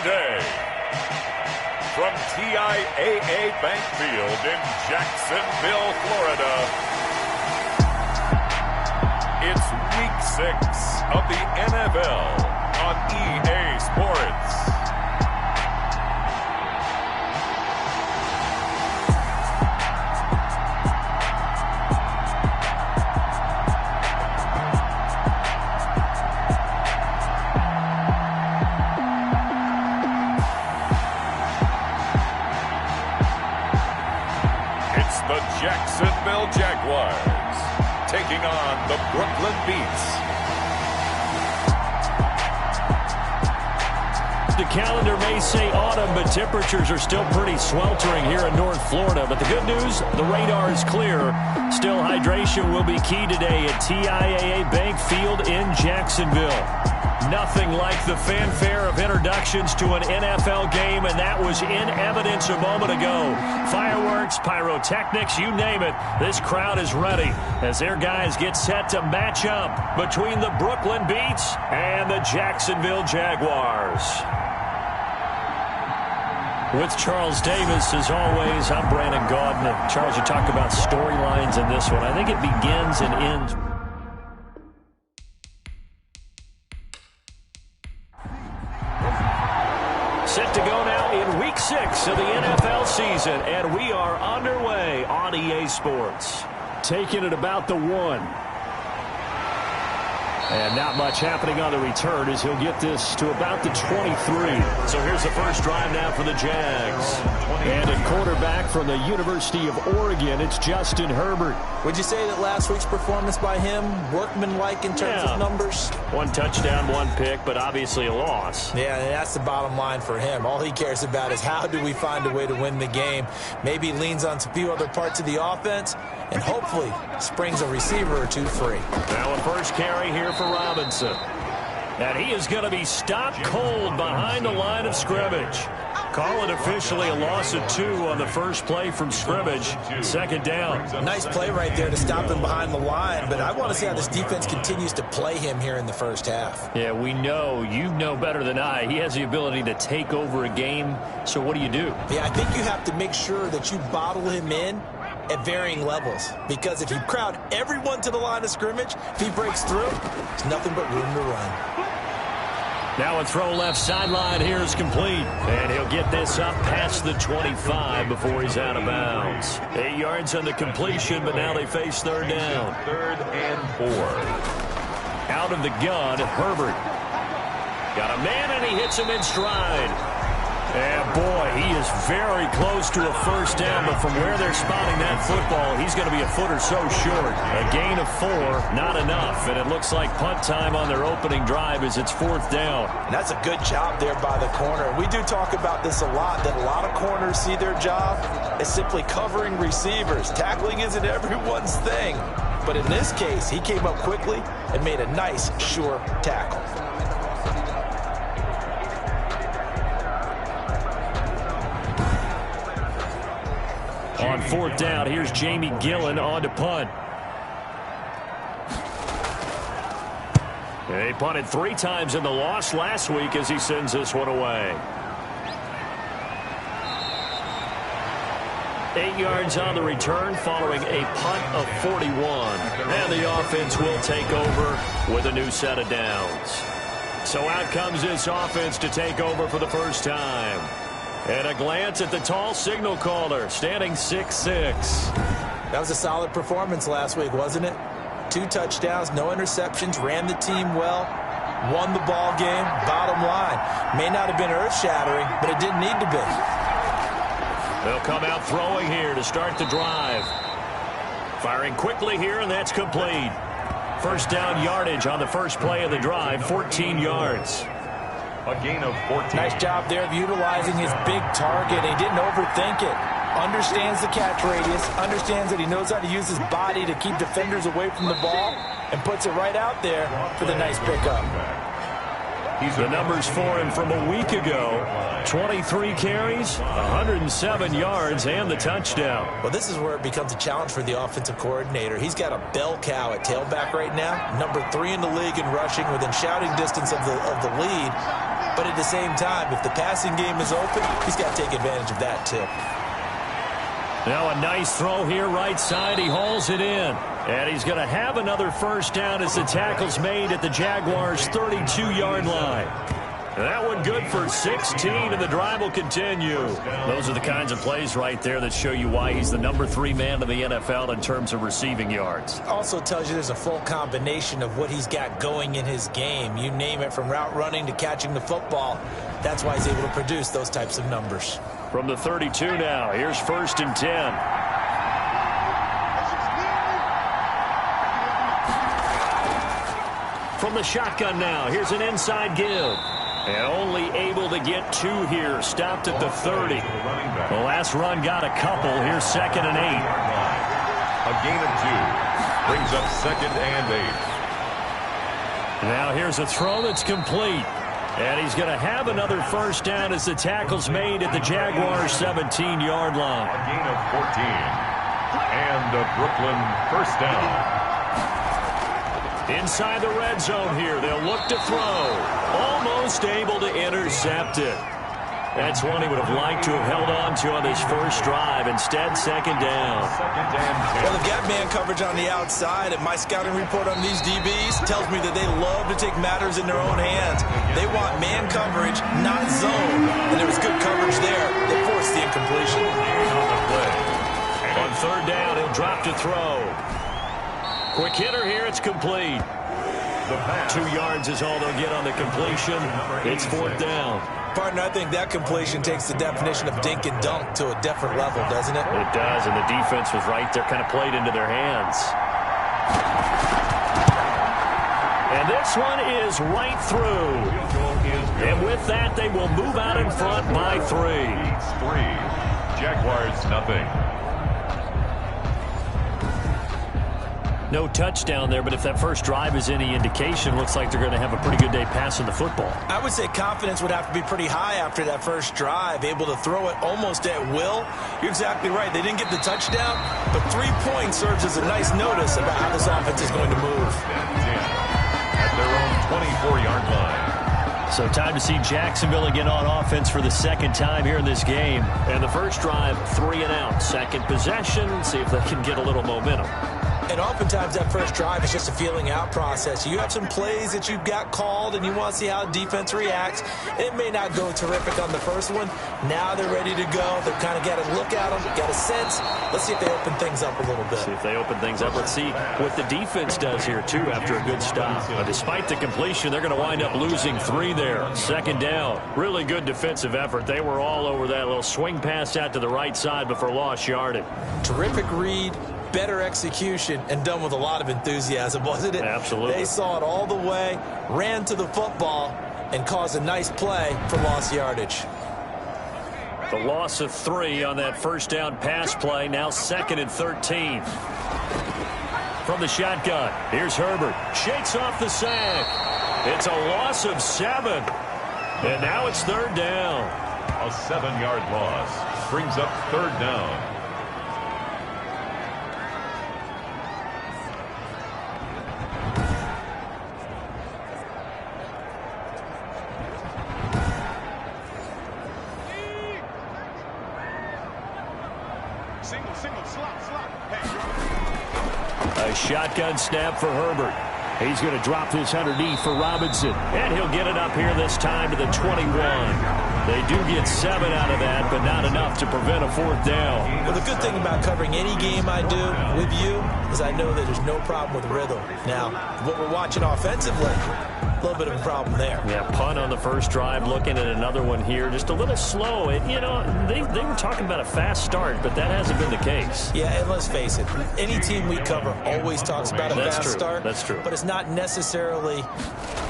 today. From TIAA Bank Field in Jacksonville, Florida, it's Week 6 of the NFL on EA Sports. The Jacksonville Jaguars taking on the Brooklyn Beats. The calendar may say autumn, but temperatures are still pretty sweltering here in North Florida. But the good news, the radar is clear. Still, hydration will be key today at TIAA Bank Field in Jacksonville. Nothing like the fanfare of introductions to an NFL game, and that was in evidence a moment ago. Fireworks, pyrotechnics, you name it. This crowd is ready as their guys get set to match up between the Brooklyn Beats and the Jacksonville Jaguars. With Charles Davis, as always, I'm Brandon Gaudin. Charles, you talk about storylines in this one. I think it begins and ends. Set to go now in Week 6 of the NFL season, and we are underway on EA Sports. Taking it about the 1. And not much happening on the return as he'll get this to about the 23. So here's the first drive now for the Jags. And a quarterback from the University of Oregon, it's Justin Herbert. Would you say that last week's performance by him, workmanlike in terms of numbers? 1 touchdown, 1 pick, but obviously a loss. Yeah, and that's the bottom line for him. All he cares about is how do we find a way to win the game. Maybe he leans on a few other parts of the offense and hopefully springs a receiver or two free. Now a first carry here for Robinson. And he is going to be stopped cold behind the line of scrimmage. Call it officially a loss of 2 on the first play from scrimmage. Second down. Nice play right there to stop him behind the line, but I want to see how this defense continues to play him here in the first half. Yeah, we know, you know better than I, he has the ability to take over a game. So what do you do? Yeah, I think you have to make sure that you bottle him in at varying levels, because if you crowd everyone to the line of scrimmage, if he breaks through, there's nothing but room to run. Now a throw left sideline here is complete, and he'll get this up past the 25 before he's out of bounds. 8 yards on the completion, but now they face third down. 3rd and 4. Out of the gun, Herbert. Got a man, and he hits him in stride. And, boy, he is very close to a first down, but from where they're spotting that football, he's going to be a foot or so short. A gain of 4, not enough, and it looks like punt time on their opening drive as it's 4th down. And that's a good job there by the corner. We do talk about this a lot, that a lot of corners see their job as simply covering receivers. Tackling isn't everyone's thing. But in this case, he came up quickly and made a nice, sure tackle. On 4th down, here's Jamie Gillen on to punt. He punted 3 times in the loss last week as he sends this one away. 8 yards on the return following a punt of 41. And the offense will take over with a new set of downs. So out comes this offense to take over for the first time. And a glance at the tall signal caller, standing 6'6". That was a solid performance last week, wasn't it? 2 touchdowns, no interceptions, ran the team well, won the ball game. Bottom line, may not have been earth-shattering, but it didn't need to be. They'll come out throwing here to start the drive. Firing quickly here, and that's complete. First down yardage on the first play of the drive, 14 yards. A gain of 14. Nice job there of utilizing his big target. He didn't overthink it. Understands the catch radius. Understands that he knows how to use his body to keep defenders away from the ball. And puts it right out there for the nice pickup. The numbers for him from a week ago. 23 carries, 107 yards, and the touchdown. Well, this is where it becomes a challenge for the offensive coordinator. He's got a bell cow at tailback right now. Number 3 in the league in rushing, within shouting distance of the lead. But at the same time, if the passing game is open, he's got to take advantage of that too. Now a nice throw here right side. He hauls it in. And he's going to have another first down as the tackle's made at the Jaguars' 32-yard line. And that one good for 16, and the drive will continue. Those are the kinds of plays right there that show you why he's the number 3 man in the NFL in terms of receiving yards. Also tells you there's a full combination of what he's got going in his game. You name it, from route running to catching the football. That's why he's able to produce those types of numbers. From the 32 now, here's 1st and 10. From the shotgun now, here's an inside give. And only able to get 2 here. Stopped at the 30. The last run got a couple. Here's 2nd and 8. A gain of 2. Brings up 2nd and 8. Now here's a throw that's complete. And he's going to have another first down as the tackle's made at the Jaguars' 17-yard line. A gain of 14. And a Brooklyn first down. Inside the red zone here, they'll look to throw. Almost able to intercept it. That's one he would have liked to have held on to on this first drive. Instead, 2nd down. Well, they've got man coverage on the outside, and my scouting report on these DBs tells me that they love to take matters in their own hands. They want man coverage, not zone. And there was good coverage there that forced the incompletion. On 3rd down, he'll drop to throw. Quick hitter here, it's complete. 2 yards is all they'll get on the completion. It's 4th down. Partner, I think that completion takes the definition of dink and dunk to a different level, doesn't it? It does, and the defense was right there, kind of played into their hands. And this one is right through. And with that, they will move out in front by 3. 3. Jaguars, nothing. No touchdown there, but if that first drive is any indication, looks like they're going to have a pretty good day passing the football. I would say confidence would have to be pretty high after that first drive, able to throw it almost at will. You're exactly right. They didn't get the touchdown, but 3 points serves as a nice notice about how this offense is going to move. At their own 24-yard line. So time to see Jacksonville again on offense for the 2nd time here in this game. And the first drive, 3 and out. 2nd possession, see if they can get a little momentum. And oftentimes that first drive is just a feeling out process. You have some plays that you've got called and you want to see how defense reacts. It may not go terrific on the first one. Now they're ready to go. They've kind of got to look at them, got a sense. Let's see if they open things up a little bit. See if they open things up. Let's see what the defense does here, too, after a good stop. Despite the completion, they're going to wind up losing 3 there. 2nd down. Really good defensive effort. They were all over that little swing pass out to the right side before lost yardage. Terrific read. Better execution, and done with a lot of enthusiasm, wasn't it? Absolutely. They saw it all the way, ran to the football, and caused a nice play for lost yardage. The loss of 3 on that first down pass play. Now 2nd and 13. From the shotgun, here's Herbert. Shakes off the sack. It's a loss of 7. And now it's 3rd down. A 7-yard loss brings up 3rd down. A shotgun snap for Herbert. He's going to drop this underneath for Robinson. And he'll get it up here this time to the 21. They do get 7 out of that, but not enough to prevent a 4th down. Well, the good thing about covering any game I do with you is I know that there's no problem with rhythm. Now, what we're watching offensively, a little bit of a problem there. Yeah, punt on the first drive, looking at another one here. Just a little slow. You know, they were talking about a fast start, but that hasn't been the case. Yeah, and let's face it, any team we cover always talks about a fast start. That's true. But it's not necessarily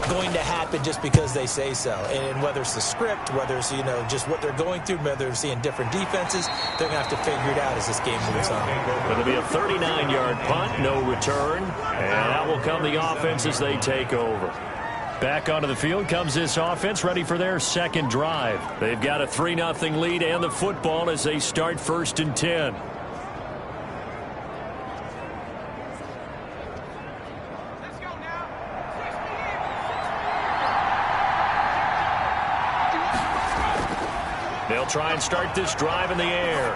going to happen just because they say so. And whether it's the script, whether it's, you know, just what they're going through, whether they're seeing different defenses, they're going to have to figure it out as this game moves on. It'll be a 39-yard punt, no return. And that will come the offense as they take over. Back onto the field comes this offense, ready for their 2nd drive. They've got a 3-0 lead and the football as they start 1st and 10. They'll try and start this drive in the air.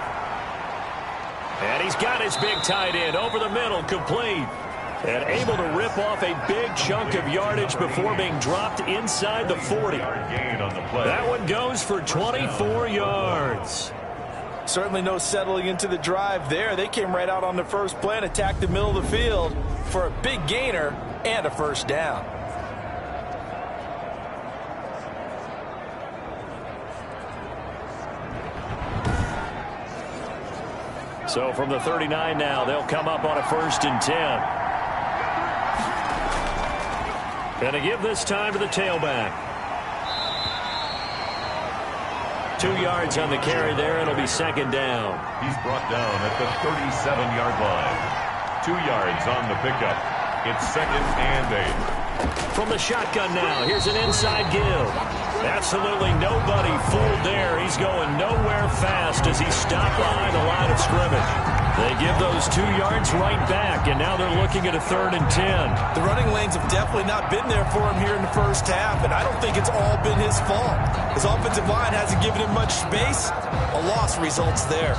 And he's got his big tight end over the middle, complete. And able to rip off a big chunk of yardage before being dropped inside the 40. That one goes for 24 yards. Certainly no settling into the drive there. They came right out on the first play and attacked the middle of the field for a big gainer and a first down. So from the 39 now, they'll come up on a 1st and 10. Going to give this time to the tailback. 2 yards on the carry there. It'll be 2nd down. He's brought down at the 37-yard line. 2 yards on the pickup. It's 2nd and 8. From the shotgun now, here's an inside give. Absolutely nobody fooled there. He's going nowhere fast as he stopped behind the line of scrimmage. They give those 2 yards right back, and now they're looking at a 3rd and 10. The running lanes have definitely not been there for him here in the first half, and I don't think it's all been his fault. His offensive line hasn't given him much space. A loss results there.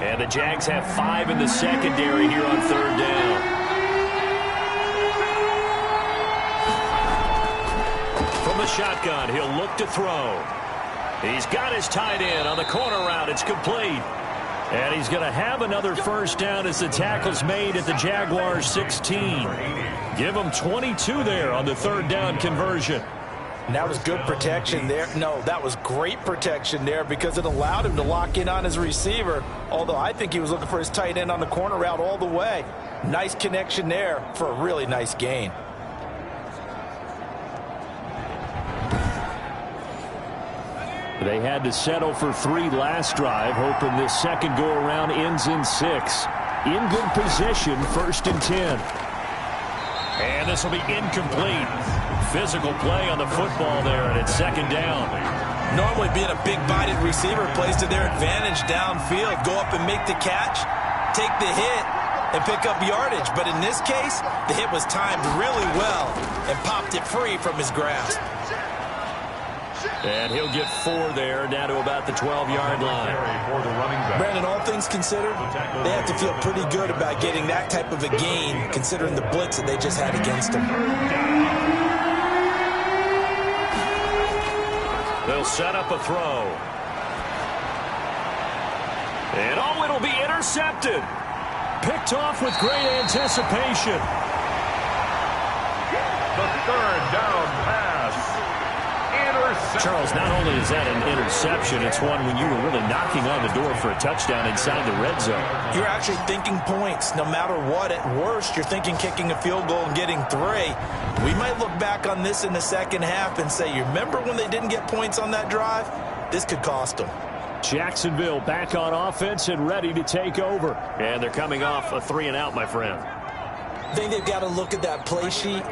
And the Jags have 5 in the secondary here on 3rd down. From the shotgun, he'll look to throw. He's got his tight end on the corner route. It's complete. And he's going to have another first down as the tackle's made at the Jaguars 16. Give him 22 there on the 3rd down conversion. And that was good protection there. No, that was great protection there because it allowed him to lock in on his receiver, although I think he was looking for his tight end on the corner route all the way. Nice connection there for a really nice gain. They had to settle for 3 last drive, hoping this second go-around ends in 6. In good position, 1st and 10. And this will be incomplete. Physical play on the football there, and it's 2nd down. Normally being a big-bodied receiver plays to their advantage downfield. Go up and make the catch, take the hit, and pick up yardage. But in this case, the hit was timed really well and popped it free from his grasp. And he'll get 4 there, down to about the 12-yard line. Brandon, all things considered, they have to feel pretty good about getting that type of a gain, considering the blitz that they just had against them. They'll set up a throw. And oh, it'll be intercepted. Picked off with great anticipation. The 3rd down pass. Charles, not only is that an interception, it's one when you were really knocking on the door for a touchdown inside the red zone. You're actually thinking points no matter what. At worst, you're thinking kicking a field goal and getting 3. We might look back on this in the second half and say, you remember when they didn't get points on that drive? This could cost them. Jacksonville back on offense and ready to take over. And they're coming off a 3-and-out, my friend. I think they've got to look at that play sheet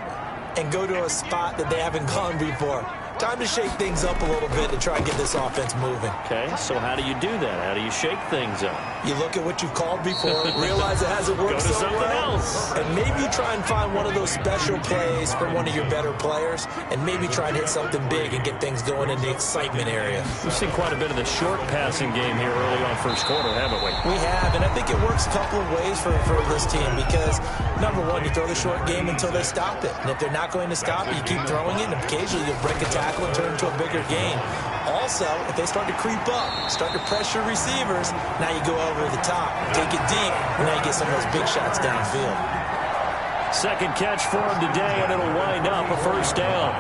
and go to a spot that they haven't gone before. Time to shake things up a little bit to try and get this offense moving. Okay, so how do you do that? How do you shake things up? You look at what you've called before, realize it hasn't worked so well, else. and maybe you try and find one of those special plays from one of your better players, and maybe try and hit something big and get things going in the excitement area. We've seen quite a bit of the short passing game here early on first quarter, haven't we? We have, and I think it works a couple of ways for this team because, number one, you throw the short game until they stop it. And if they're not going to stop it, you keep throwing it, and occasionally you'll break a tackle and turn into a bigger gain. Also, if they start to creep up, start to pressure receivers, now you go over the top, take it deep, and now you get some of those big shots downfield. Second catch for him today, and it'll wind up a first down.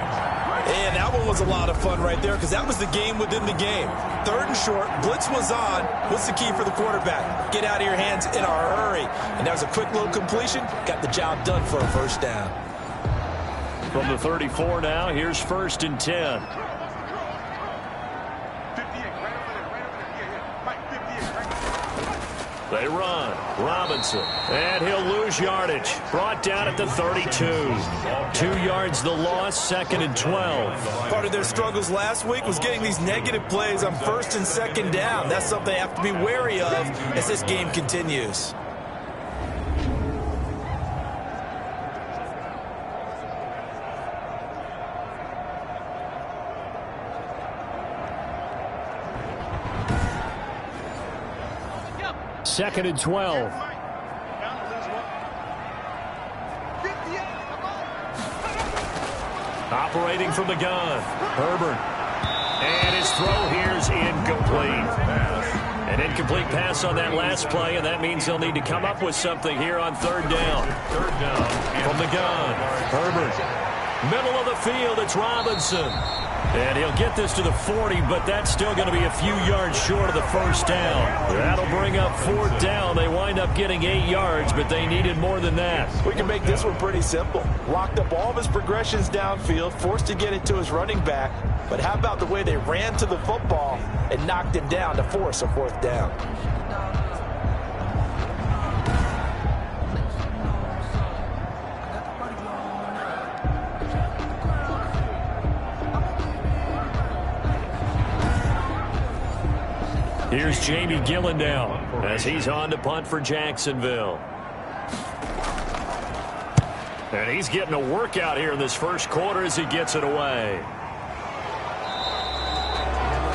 And that one was a lot of fun right there because that was the game within the game. 3rd and short, blitz was on. What's the key for the quarterback? Get out of your hands in a hurry. And that was a quick little completion. Got the job done for a first down. From the 34 now, here's 1st and 10. They run. Robinson. And he'll lose yardage. Brought down at the 32. 2 yards the loss, 2nd and 12. Part of their struggles last week was getting these negative plays on 1st and 2nd down. That's something they have to be wary of as this game continues. Second and 12. Operating from the gun. Herbert. And his throw here is incomplete. An incomplete pass on that last play, and that means they'll need to come up with something here on 3rd down. From the gun. Herbert. Middle of the field, it's Robinson. And he'll get this to the 40, but that's still going to be a few yards short of the 1st down. That'll bring up 4th down. They wind up getting 8 yards, but they needed more than that. We can make this one pretty simple. Locked up all of his progressions downfield, forced to get it to his running back. But how about the way they ran to the football and knocked him down to force a 4th down? Here's Jamie Gillen now as he's on to punt for Jacksonville. And he's getting a workout here in this 1st quarter as he gets it away.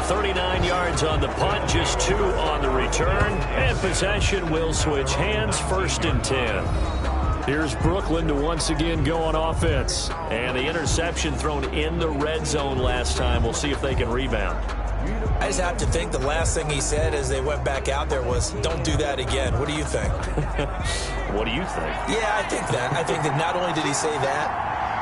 39 yards on the punt, just 2 on the return. And possession will switch hands, 1st and 10. Here's Brooklyn to once again go on offense. And the interception thrown in the red zone last time. We'll see if they can rebound. I just have to think the last thing he said as they went back out there was, don't do that again. What do you think? What do you think? Yeah, I think that. I think that not only did he say that,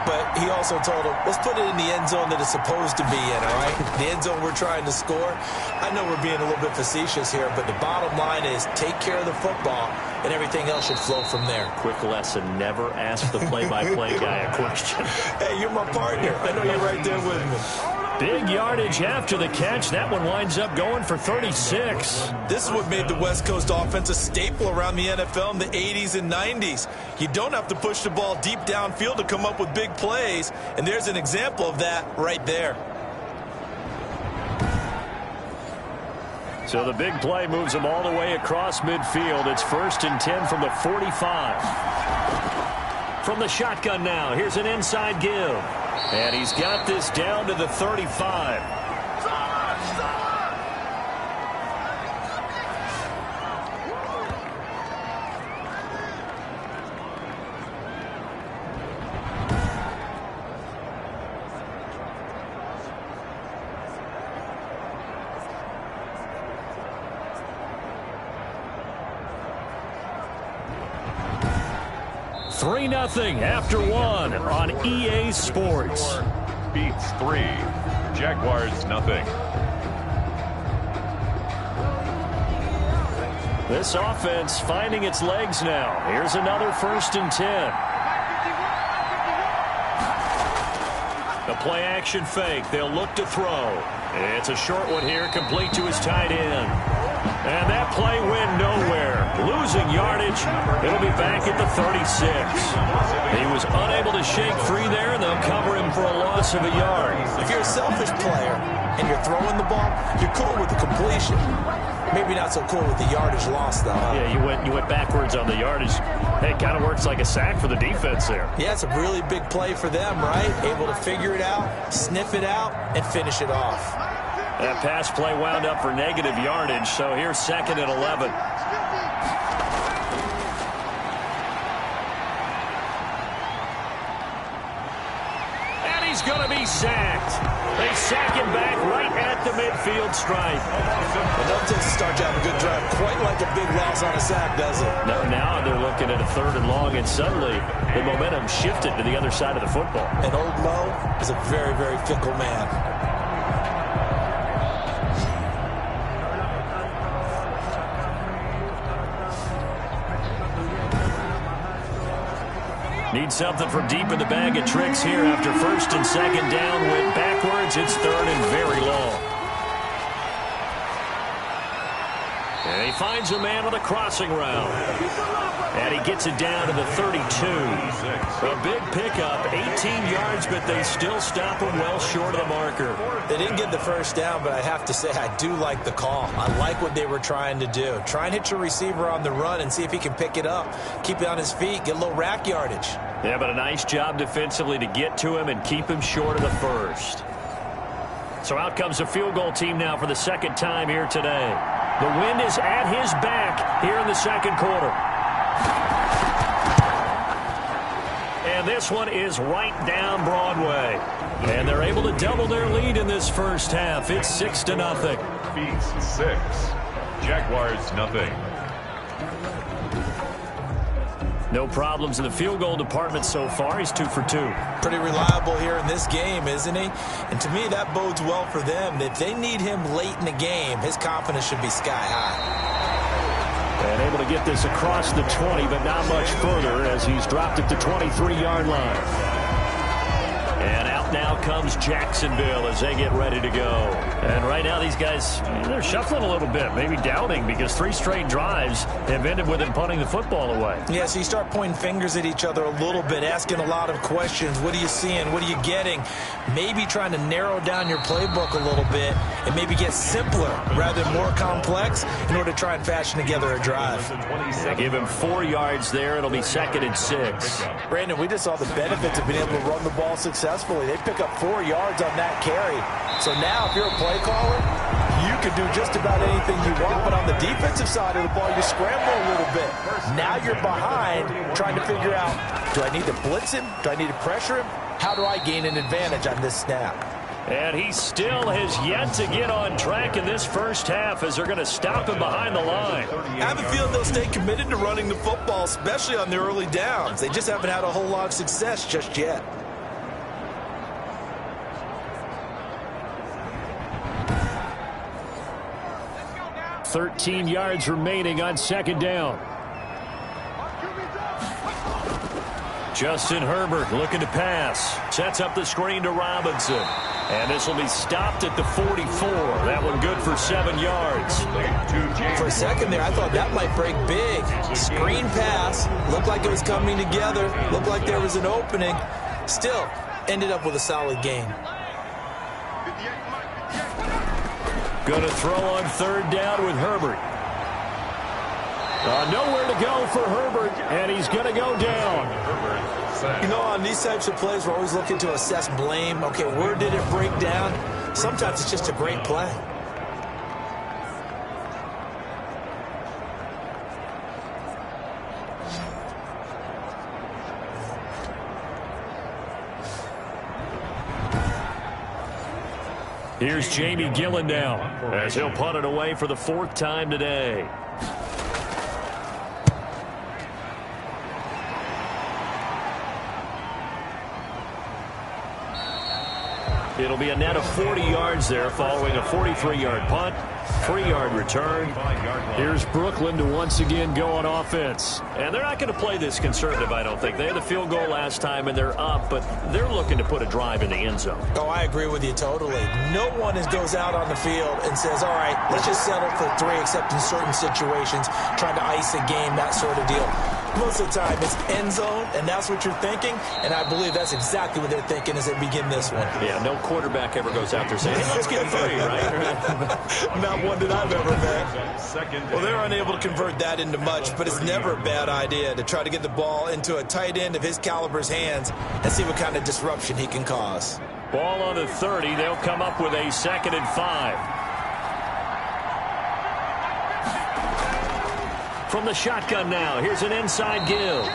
but he also told him, let's put it in the end zone that it's supposed to be in, all right? The end zone we're trying to score. I know we're being a little bit facetious here, but the bottom line is take care of the football, and everything else should flow from there. Quick lesson, never ask the play-by-play guy a question. Hey, you're my partner. I know you're right there with me. Big yardage after the catch. That one winds up going for 36. This is what made the West Coast offense a staple around the NFL in the 80s and 90s. You don't have to push the ball deep downfield to come up with big plays, and there's an example of that right there. So the big play moves them all the way across midfield. It's 1st and 10 from the 45. From the shotgun now, here's an inside give. And he's got this down to the 35. Nothing after 1 on EA Sports. Beats 3. Jaguars nothing. This offense finding its legs now. Here's another 1st and 10. A play action fake. They'll look to throw. It's a short one here, complete to his tight end. And that play went nowhere. Losing yardage. It'll be back at the 36. He was unable to shake free there, and they'll cover him for a loss of a yard. If you're a selfish player and you're throwing the ball, you're cool with the completion. Maybe not so cool with the yardage loss, though. Huh? Yeah, you went backwards on the yardage. Hey, it kind of works like a sack for the defense there. Yeah, it's a really big play for them, right? Able to figure it out, sniff it out, and finish it off. That pass play wound up for negative yardage, so here's 2nd and 11. And he's going to be sacked. They sack him back right at the midfield stripe. It doesn't take to start you have a good drive quite like a big loss on a sack, does it? No, now they're looking at a 3rd and long, and suddenly the momentum shifted to the other side of the football. And old Mo is a very, very fickle man. Need something from deep in the bag of tricks here after 1st and 2nd down. Went backwards. It's 3rd and very long. And he finds a man on the crossing route. And he gets it down to the 32. A big pickup, 18 yards, but they still stop him well short of the marker. They didn't get the first down, but I have to say I do like the call. I like what they were trying to do. Try and hit your receiver on the run and see if he can pick it up. Keep it on his feet, get a little rack yardage. Yeah, but a nice job defensively to get to him and keep him short of the first. So out comes the field goal team now for the second time here today. The wind is at his back here in the second quarter. And this one is right down Broadway. And they're able to double their lead in this first half. It's 6-0. Beats 6. Jaguars nothing. No problems in the field goal department so far. He's 2 for 2. Pretty reliable here in this game, isn't he? And to me, that bodes well for them. If they need him late in the game, his confidence should be sky high. And able to get this across the 20, but not much further as he's dropped at the 23-yard line. And out now comes Jacksonville as they get ready to go. And right now these guys, they're shuffling a little bit, maybe doubting, because 3 straight drives have ended with them punting the football away. Yeah, so you start pointing fingers at each other a little bit, asking a lot of questions. What are you seeing? What are you getting? Maybe trying to narrow down your playbook a little bit and maybe get simpler rather than more complex in order to try and fashion together a drive. They give him 4 yards there. It'll be 2nd and 6. Brandon, we just saw the benefits of being able to run the ball successfully. They pick up 4 yards on that carry. So now if you're a play caller, you can do just about anything you want. But on the defensive side of the ball, you scramble a little bit. Now you're behind trying to figure out, do I need to blitz him? Do I need to pressure him? How do I gain an advantage on this snap? And he still has yet to get on track in this first half as they're going to stop him behind the line. I have a feeling they'll stay committed to running the football, especially on the early downs. They just haven't had a whole lot of success just yet. $13 yards remaining on 2nd down. Justin Herbert looking to pass. Sets up the screen to Robinson. And this will be stopped at the 44. That one good for 7 yards. For a second there, I thought that might break big. Screen pass. Looked like it was coming together. Looked like there was an opening. Still, ended up with a solid gain. Going to throw on 3rd down with Herbert. Nowhere to go for Herbert, and he's going to go down. You know, on these types of plays, we're always looking to assess blame. Okay, where did it break down? Sometimes it's just a great play. Here's Jamie Gillen now as he'll punt it away for the 4th time today. It'll be a net of 40 yards there following a 43-yard punt, 3-yard return. Here's Brooklyn to once again go on offense. And they're not going to play this conservative, I don't think. They had the field goal last time, and they're up, but they're looking to put a drive in the end zone. Oh, I agree with you totally. No one goes out on the field and says, all right, let's just settle for 3, except in certain situations, trying to ice a game, that sort of deal. Most of the time, it's end zone, and that's what you're thinking, and I believe that's exactly what they're thinking as they begin this one. Yeah, no quarterback ever goes out there saying, hey, let's get 3, right? Not one that I've ever met. Well, they're unable to convert that into much, but it's never a bad idea to try to get the ball into a tight end of his caliber's hands and see what kind of disruption he can cause. Ball on the 30. They'll come up with a 2nd and 5. From the shotgun now, here's an inside give.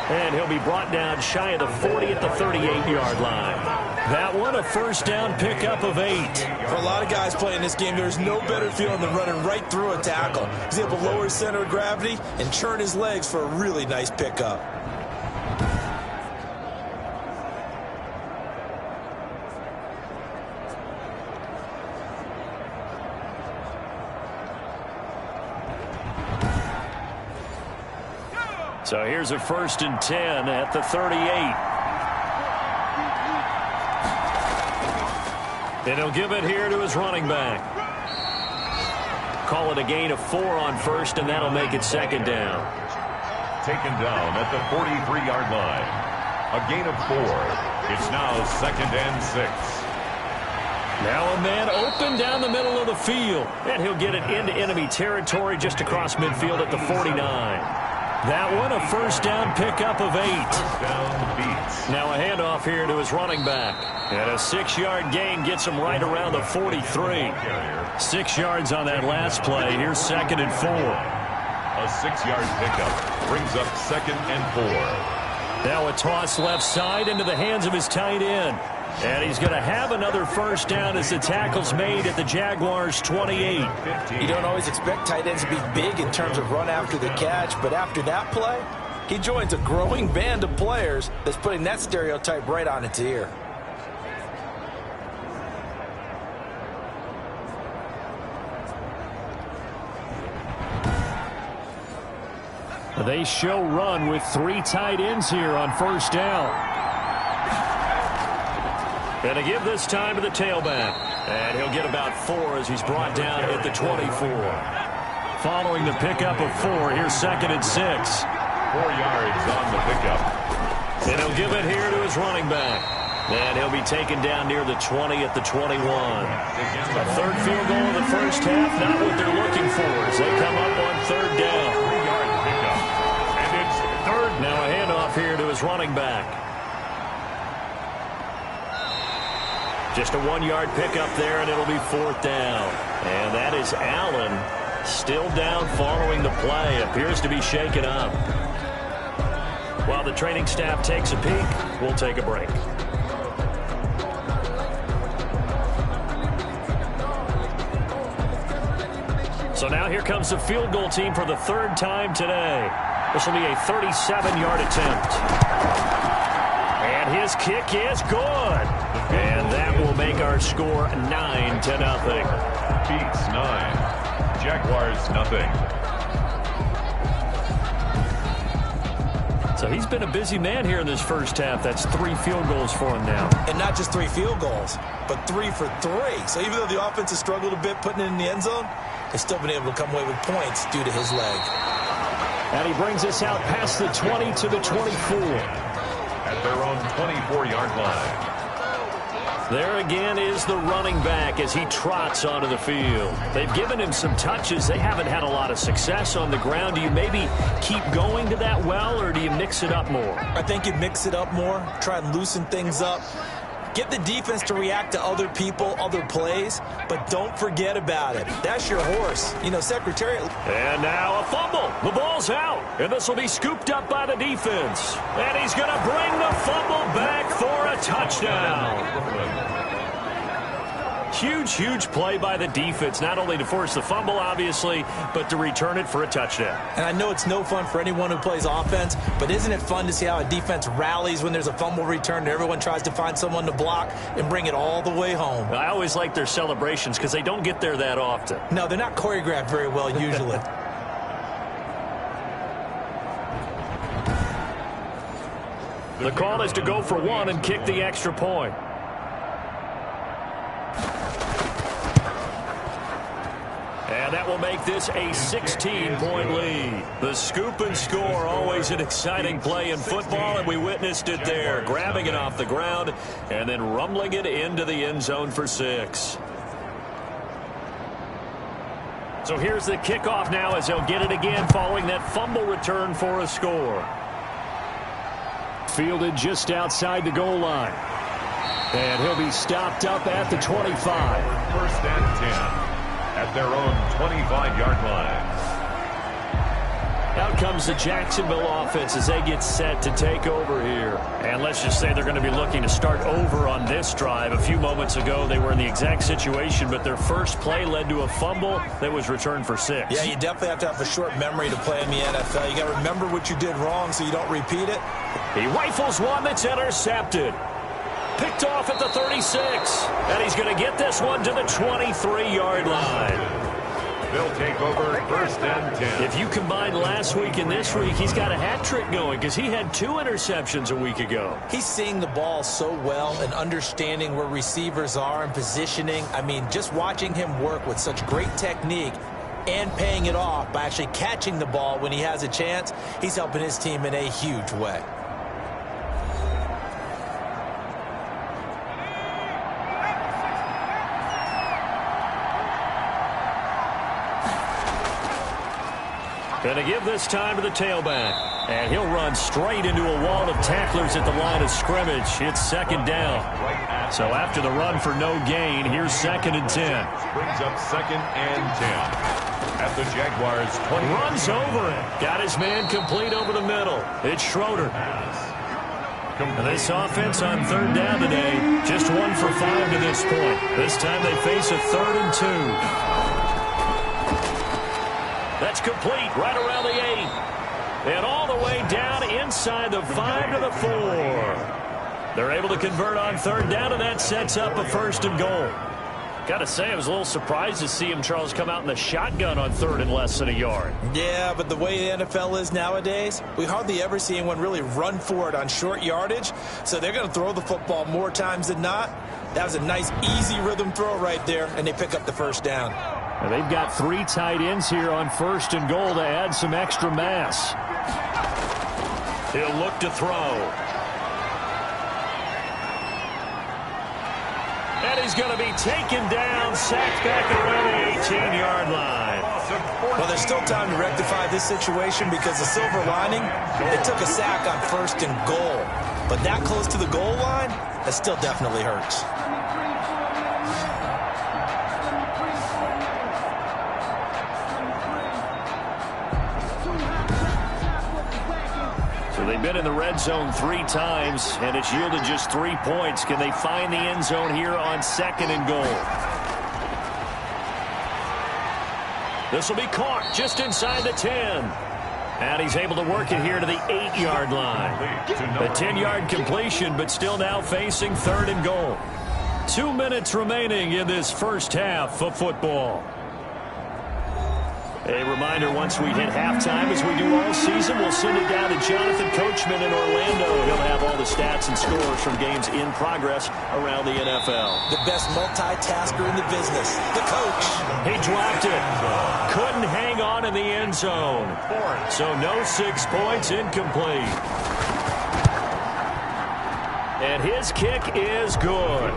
And he'll be brought down shy of the 40 at the 38-yard line. That one, a 1st down pickup of 8. For a lot of guys playing this game, there's no better feeling than running right through a tackle. He's able to lower his center of gravity and churn his legs for a really nice pickup. So here's a 1st and 10 at the 38. And he'll give it here to his running back. call it a gain of 4 on first, and that'll make it second down. Taken down at the 43-yard line. A gain of 4. It's now second and 6. Now a man open down the middle of the field, and he'll get it into enemy territory just across midfield at the 49. That one, a first down pickup of 8. First down, Beats. Now a handoff here to his running back. And a 6-yard gain gets him right around the 43. 6 yards on that last play. Here's second and 4. A 6-yard pickup brings up second and 4. Now a toss left side into the hands of his tight end. And he's going to have another first down as the tackle's made at the Jaguars' 28. You don't always expect tight ends to be big in terms of run after the catch, but after that play, he joins a growing band of players that's putting that stereotype right on its ear. They show run with 3 tight ends here on first down. And to give this time to the tailback. And he'll get about 4 as he's brought down at the 24. Following the pickup of 4, here's second and 6. 4 yards on the pickup. And he'll give it here to his running back. And he'll be taken down near the 20 at the 21. A third field goal in the first half, not what they're looking for as they come up on third down. 3-yard pickup. And it's third. Now a handoff here to his running back. Just a 1-yard pickup there, and it'll be fourth down. And that is Allen still down following the play. Appears to be shaken up. While the training staff takes a peek, we'll take a break. So now here comes the field goal team for the third time today. This will be a 37-yard attempt. And his kick is good. And that will make our score 9-0. Beats 9. Jaguars nothing. So he's been a busy man here in this first half. That's 3 field goals for him now. And not just 3 field goals, but 3 for 3. So even though the offense has struggled a bit putting it in the end zone, they've still been able to come away with points due to his leg. And he brings us out past the 20 to the 24. At their own 24-yard line. There again is the running back as he trots onto the field. They've given him some touches. They haven't had a lot of success on the ground. Do you maybe keep going to that well, or do you mix it up more? I think you mix it up more, try and loosen things up. Get the defense to react to other people, other plays, but don't forget about it. That's your horse. You know, Secretariat. And now a fumble. The ball's out, and this will be scooped up by the defense. And he's going to bring the fumble back for a touchdown. Huge, huge play by the defense, not only to force the fumble, obviously, but to return it for a touchdown. And I know it's no fun for anyone who plays offense, but isn't it fun to see how a defense rallies when there's a fumble return and everyone tries to find someone to block and bring it all the way home? I always like their celebrations because they don't get there that often. No, they're not choreographed very well usually. The call is to go for 1 and kick the extra point. And that will make this a 16-point lead. The scoop and score, always an exciting play in football, and we witnessed it there. Grabbing it off the ground and then rumbling it into the end zone for 6. So here's the kickoff now as they'll get it again following that fumble return for a score. Fielded just outside the goal line. And he'll be stopped up at the 25. First and 10. At their own 25-yard line. Out comes the Jacksonville offense as they get set to take over here. And let's just say they're going to be looking to start over on this drive. A few moments ago, they were in the exact situation, but their first play led to a fumble that was returned for 6. Yeah, you definitely have to have a short memory to play in the NFL. You got to remember what you did wrong so you don't repeat it. He rifles one that's intercepted. Picked off at the 36. And he's going to get this one to the 23-yard line. They'll take over first and 10. If you combine last week and this week, he's got a hat trick going because he had 2 interceptions a week ago. He's seeing the ball so well and understanding where receivers are and positioning. I mean, just watching him work with such great technique, and paying it off by actually catching the ball when he has a chance. He's helping his team in a huge way. Going to give this time to the tailback. And he'll run straight into a wall of tacklers at the line of scrimmage. It's second down. So after the run for no gain, here's 2nd and 10. Brings up 2nd and 10. At the Jaguars 20. Runs over it. Got his man complete over the middle. It's Schroeder. And this offense on 3rd down today, just 1 for 5 to this point. This time they face a 3rd and 2. That's complete right around the 8. And all the way down inside the 5 to the 4. They're able to convert on 3rd down, and that sets up a 1st and goal. Got to say, I was a little surprised to see him, Charles, come out in the shotgun on 3rd and less than a yard. Yeah, but the way the NFL is nowadays, we hardly ever see anyone really run for it on short yardage. So they're going to throw the football more times than not. That was a nice, easy rhythm throw right there, and they pick up the 1st down. Now they've got 3 tight ends here on 1st and goal to add some extra mass. He'll look to throw. And he's going to be taken down, sacked back around the 18-yard line. Well, there's still time to rectify this situation because the silver lining, they took a sack on 1st and goal. But that close to the goal line, that still definitely hurts. They've been in the red zone 3 times, and it's yielded just 3 points. Can they find the end zone here on 2nd and goal? This will be caught just inside the 10. And he's able to work it here to the 8-yard line. A 10-yard completion, but still now facing 3rd and goal. 2 minutes remaining in this first half of football. A reminder, once we hit halftime, as we do all season, we'll send it down to Jonathan Coachman in Orlando. He'll have all the stats and scores from games in progress around the NFL. The best multitasker in the business, the coach. He dropped it. Couldn't hang on in the end zone. So no 6 points, incomplete. And his kick is good.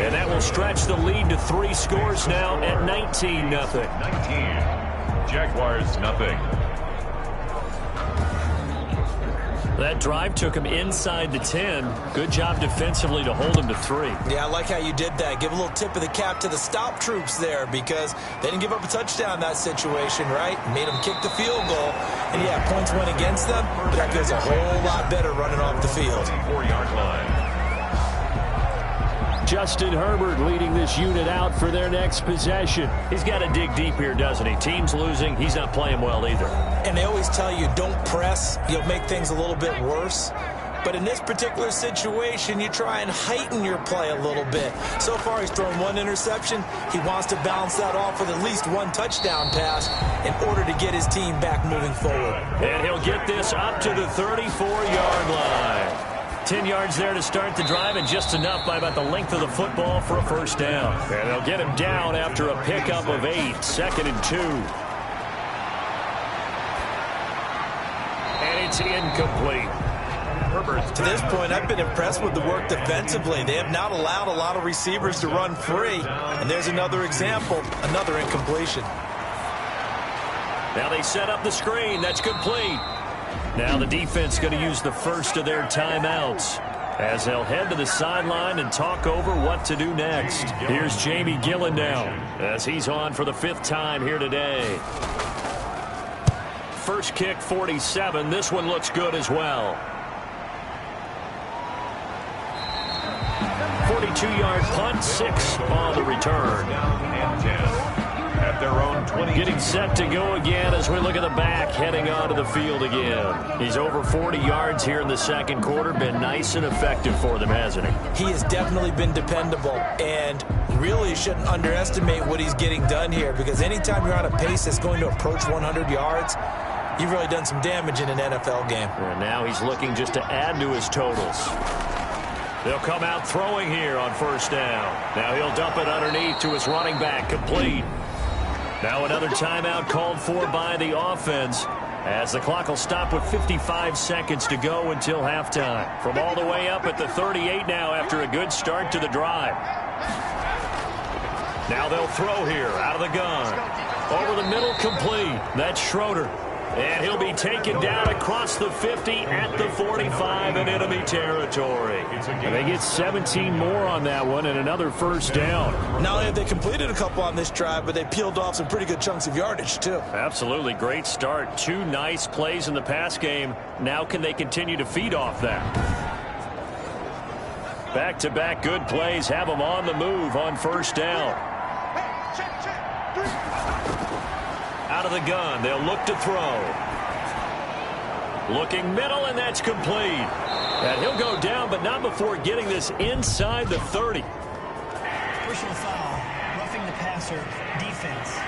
And that will stretch the lead to 3 scores now at 19-0. 19. Jaguars, nothing. That drive took him inside the 10. Good job defensively to hold him to 3. Yeah, I like how you did that. Give a little tip of the cap to the stop troops there because they didn't give up a touchdown in that situation, right? Made them kick the field goal. And, yeah, points went against them, but that feels a whole lot better running off the field. 4-yard line. Justin Herbert leading this unit out for their next possession. He's got to dig deep here, doesn't he? Team's losing. He's not playing well either. And they always tell you don't press. You'll make things a little bit worse. But in this particular situation, you try and heighten your play a little bit. So far, he's thrown 1 interception. He wants to balance that off with at least 1 touchdown pass in order to get his team back moving forward. And he'll get this up to the 34-yard line. 10 yards there to start the drive, and just enough by about the length of the football for a 1st down. And they'll get him down after a pickup of 8, 2nd and 2. And it's incomplete. To this point, I've been impressed with the work defensively. They have not allowed a lot of receivers to run free. And there's another example, another incompletion. Now they set up the screen. That's complete. Now the defense going to use the first of their timeouts as they'll head to the sideline and talk over what to do next. Here's Jamie Gillen now as he's on for the 5th time here today. First kick, 47. This one looks good as well. 42-yard punt, 6 on the return. And 10. At their own 20. Getting set to go again as we look at the back, heading onto the field again. He's over 40 yards here in the 2nd quarter. Been nice and effective for them, hasn't he? He has definitely been dependable, and really shouldn't underestimate what he's getting done here, because anytime you're on a pace that's going to approach 100 yards, you've really done some damage in an NFL game. And now he's looking just to add to his totals. They'll come out throwing here on 1st down. Now he'll dump it underneath to his running back, complete. Now another timeout called for by the offense, as the clock will stop with 55 seconds to go until halftime. From all the way up at the 38 now after a good start to the drive. Now they'll throw here out of the gun. Over the middle, complete. That's Schroeder. And he'll be taken down across the 50 at the 45 in enemy territory. And they get 17 more on that one and another first down. Not only have they completed a couple on this drive, but they peeled off some pretty good chunks of yardage, too. Absolutely. Great start. 2 nice plays in the pass game. Now can they continue to feed off that? Back-to-back good plays have them on the move on first down. Out of the gun, they'll look to throw. Looking middle, and that's complete. And he'll go down, but not before getting this inside the 30. Personal foul, roughing the passer, defense.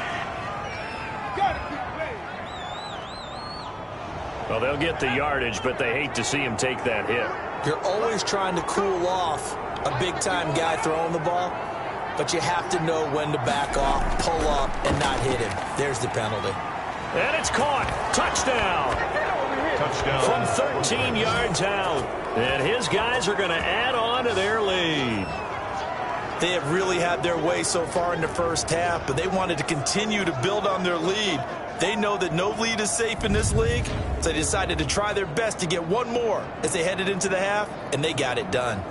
Well, they'll get the yardage, but they hate to see him take that hit. You're always trying to cool off a big-time guy throwing the ball, but you have to know when to back off, pull up, and not hit him. There's the penalty. And it's caught. Touchdown. From 13 yards out. And his guys are going to add on to their lead. They have really had their way so far in the first half, but they wanted to continue to build on their lead. They know that no lead is safe in this league, so they decided to try their best to get one more as they headed into the half, and they got it done.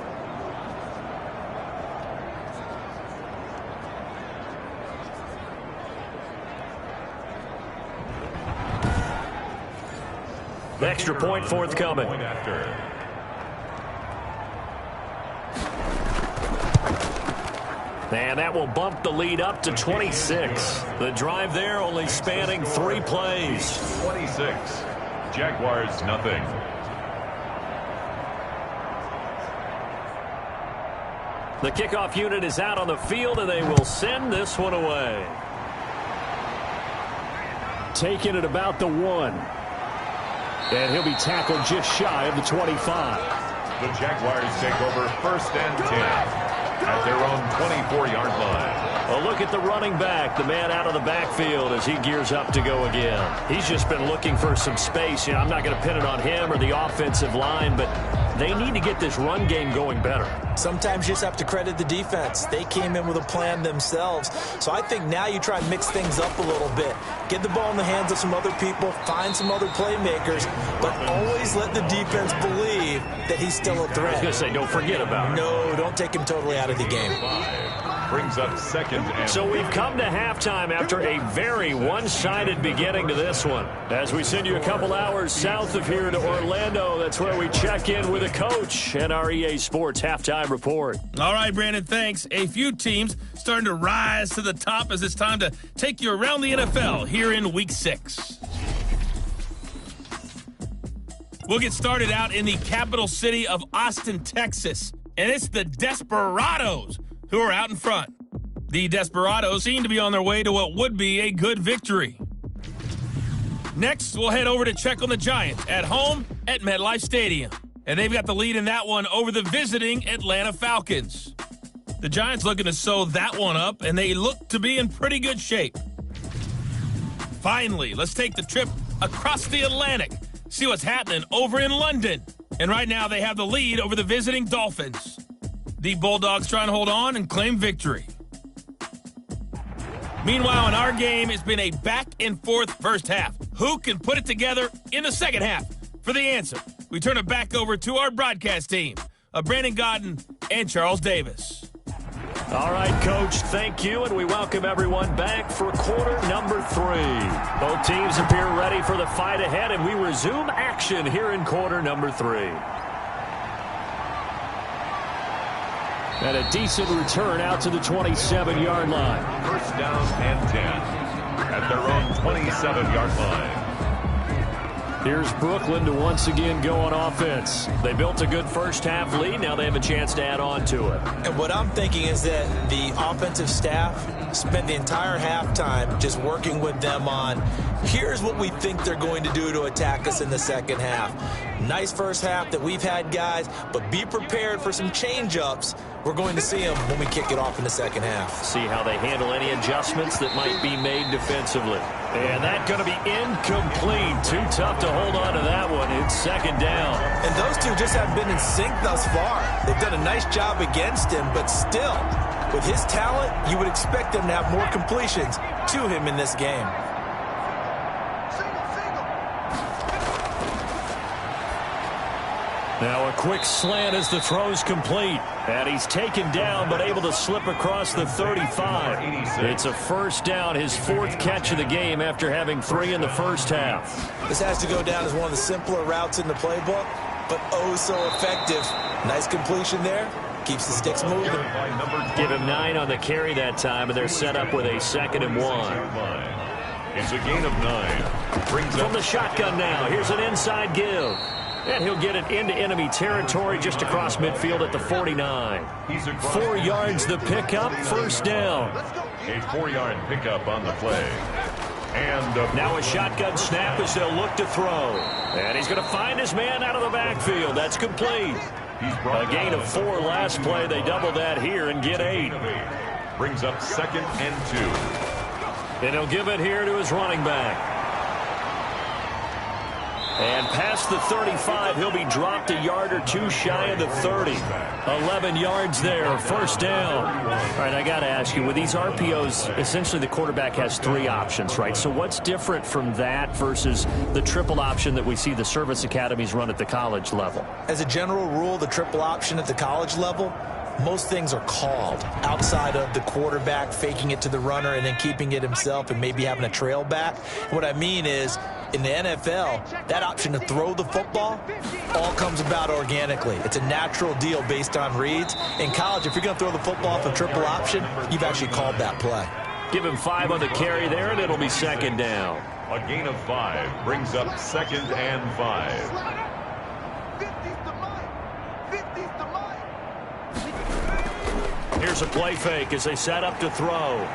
Extra point forthcoming. And that will bump the lead up to 26. The drive there only spanning 3 plays. 26. Jaguars nothing. The kickoff unit is out on the field, and they will send this one away. Taking it about the 1. And he'll be tackled just shy of the 25. The Jaguars take over 1st and 10 at their own 24-yard line. Well, look at the running back, the man out of the backfield as he gears up to go again. He's just been looking for some space. You know, I'm not going to pin it on him or the offensive line, but they need to get this run game going better. Sometimes you just have to credit the defense. They came in with a plan themselves. So I think now you try to mix things up a little bit. Get the ball in the hands of some other people, find some other playmakers, but always let the defense believe that he's still a threat. I was going to say, don't forget about it. No, don't take him totally out of the game. Brings up 2nd and... So we've come to halftime after a very one-sided beginning to this one. As we send you a couple hours south of here to Orlando, that's where we check in with a coach and our EA Sports halftime report. All right, Brandon, thanks. A few teams starting to rise to the top as it's time to take you around the NFL here in Week 6. We'll get started out in the capital city of Austin, Texas, and it's the Desperados who are out in front. The Desperados seem to be on their way to what would be a good victory. Next, we'll head over to check on the Giants at home at MetLife Stadium. And they've got the lead in that one over the visiting Atlanta Falcons. The Giants looking to sew that one up, and they look to be in pretty good shape. Finally, let's take the trip across the Atlantic, see what's happening over in London. And right now, they have the lead over the visiting Dolphins. The Bulldogs trying to hold on and claim victory. Meanwhile, in our game, it's been a back-and-forth first half. Who can put it together in the second half? For the answer, we turn it back over to our broadcast team of Brandon Godden and Charles Davis. All right, Coach, thank you, and we welcome everyone back for quarter number 3. Both teams appear ready for the fight ahead, and we resume action here in quarter number 3. And a decent return out to the 27-yard line. 1st down and 10 at their own 27-yard line. Here's Brooklyn to once again go on offense. They built a good first half lead. Now they have a chance to add on to it. And what I'm thinking is that the offensive staff spent the entire halftime just working with them on, here's what we think they're going to do to attack us in the second half. Nice first half that we've had, guys, but be prepared for some change-ups. We're going to see them when we kick it off in the second half. See how they handle any adjustments that might be made defensively. And that's going to be incomplete. Too tough to hold on to that one. It's second down. And those two just haven't been in sync thus far. They've done a nice job against him, but still, with his talent, you would expect them to have more completions to him in this game. Now a quick slant as the throw's complete. And he's taken down but able to slip across the 35. It's a first down, his fourth catch of the game after having 3 in the first half. This has to go down as one of the simpler routes in the playbook, but oh so effective. Nice completion there. Keeps the sticks moving. Give him 9 on the carry that time, and they're set up with a 2nd and 1. It's a gain of 9. Brings From up the shotgun now, here's an inside give. And he'll get it into enemy territory just across midfield at the 49. 4 yards the pickup, first down. a 4-yard pickup on the play. And now a shotgun snap as they'll look to throw. And he's going to find his man out of the backfield. That's complete. A gain of 4 last play. They double that here and get 8. Brings up 2nd and 2. And he'll give it here to his running back. And past the 35, he'll be dropped a yard or 2 shy of the 30. 11 yards there, first down. All right, I got to ask you, with these RPOs, essentially the quarterback has 3 options, right? So what's different from that versus the triple option that we see the service academies run at the college level? As a general rule, the triple option at the college level, most things are called outside of the quarterback faking it to the runner and then keeping it himself and maybe having a trail back. What I mean is, in the NFL, that option to throw the football all comes about organically. It's a natural deal based on reads. In college, if you're going to throw the football off a triple option, you've actually called that play. Give him 5 on the carry there, and it'll be second down. A gain of 5 brings up 2nd and 5. Here's a play fake as they set up to throw.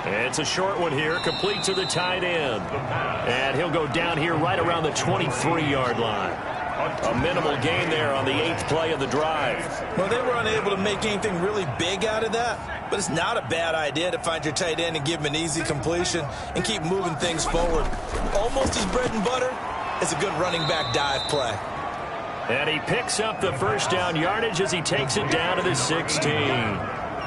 It's a short one here, complete to the tight end. And he'll go down here right around the 23-yard line. A minimal gain there on the 8th play of the drive. Well, they were unable to make anything really big out of that, but it's not a bad idea to find your tight end and give him an easy completion and keep moving things forward. Almost his bread and butter is a good running back dive play. And he picks up the first down yardage as he takes it down to the 16.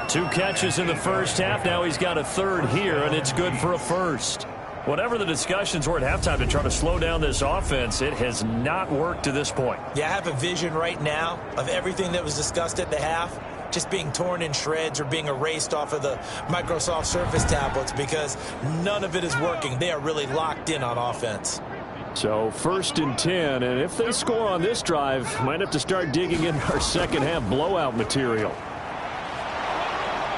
2 catches in the first half. Now he's got a 3rd here, and it's good for a first. Whatever the discussions were at halftime to try to slow down this offense, it has not worked to this point. Yeah, I have a vision right now of everything that was discussed at the half just being torn in shreds or being erased off of the Microsoft Surface tablets because none of it is working. They are really locked in on offense. So 1st and 10, and if they score on this drive, might have to start digging in our second half blowout material.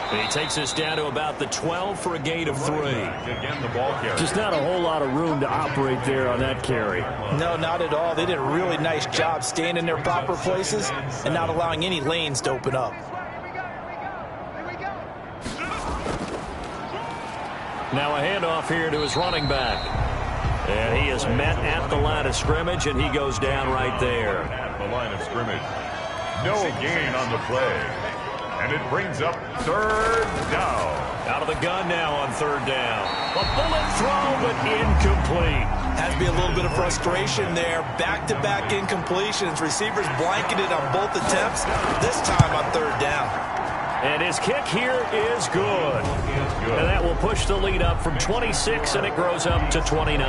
And he takes us down to about the 12 for a gain of 3. Again, the ball carrier. Just not a whole lot of room to operate there on that carry. No, not at all. They did a really nice job staying in their proper places and not allowing any lanes to open up. Now a handoff here to his running back. And he is met at the line of scrimmage, and he goes down right there. At the line of scrimmage. No gain on the play. And it brings up 3rd down. Out of the gun now on 3rd down. A bullet throw, but incomplete. Has to be a little bit of frustration there. Back-to-back incompletions. Receivers blanketed on both attempts, this time on 3rd down. And his kick here is good. And that will push the lead up from 26, and it grows up to 29.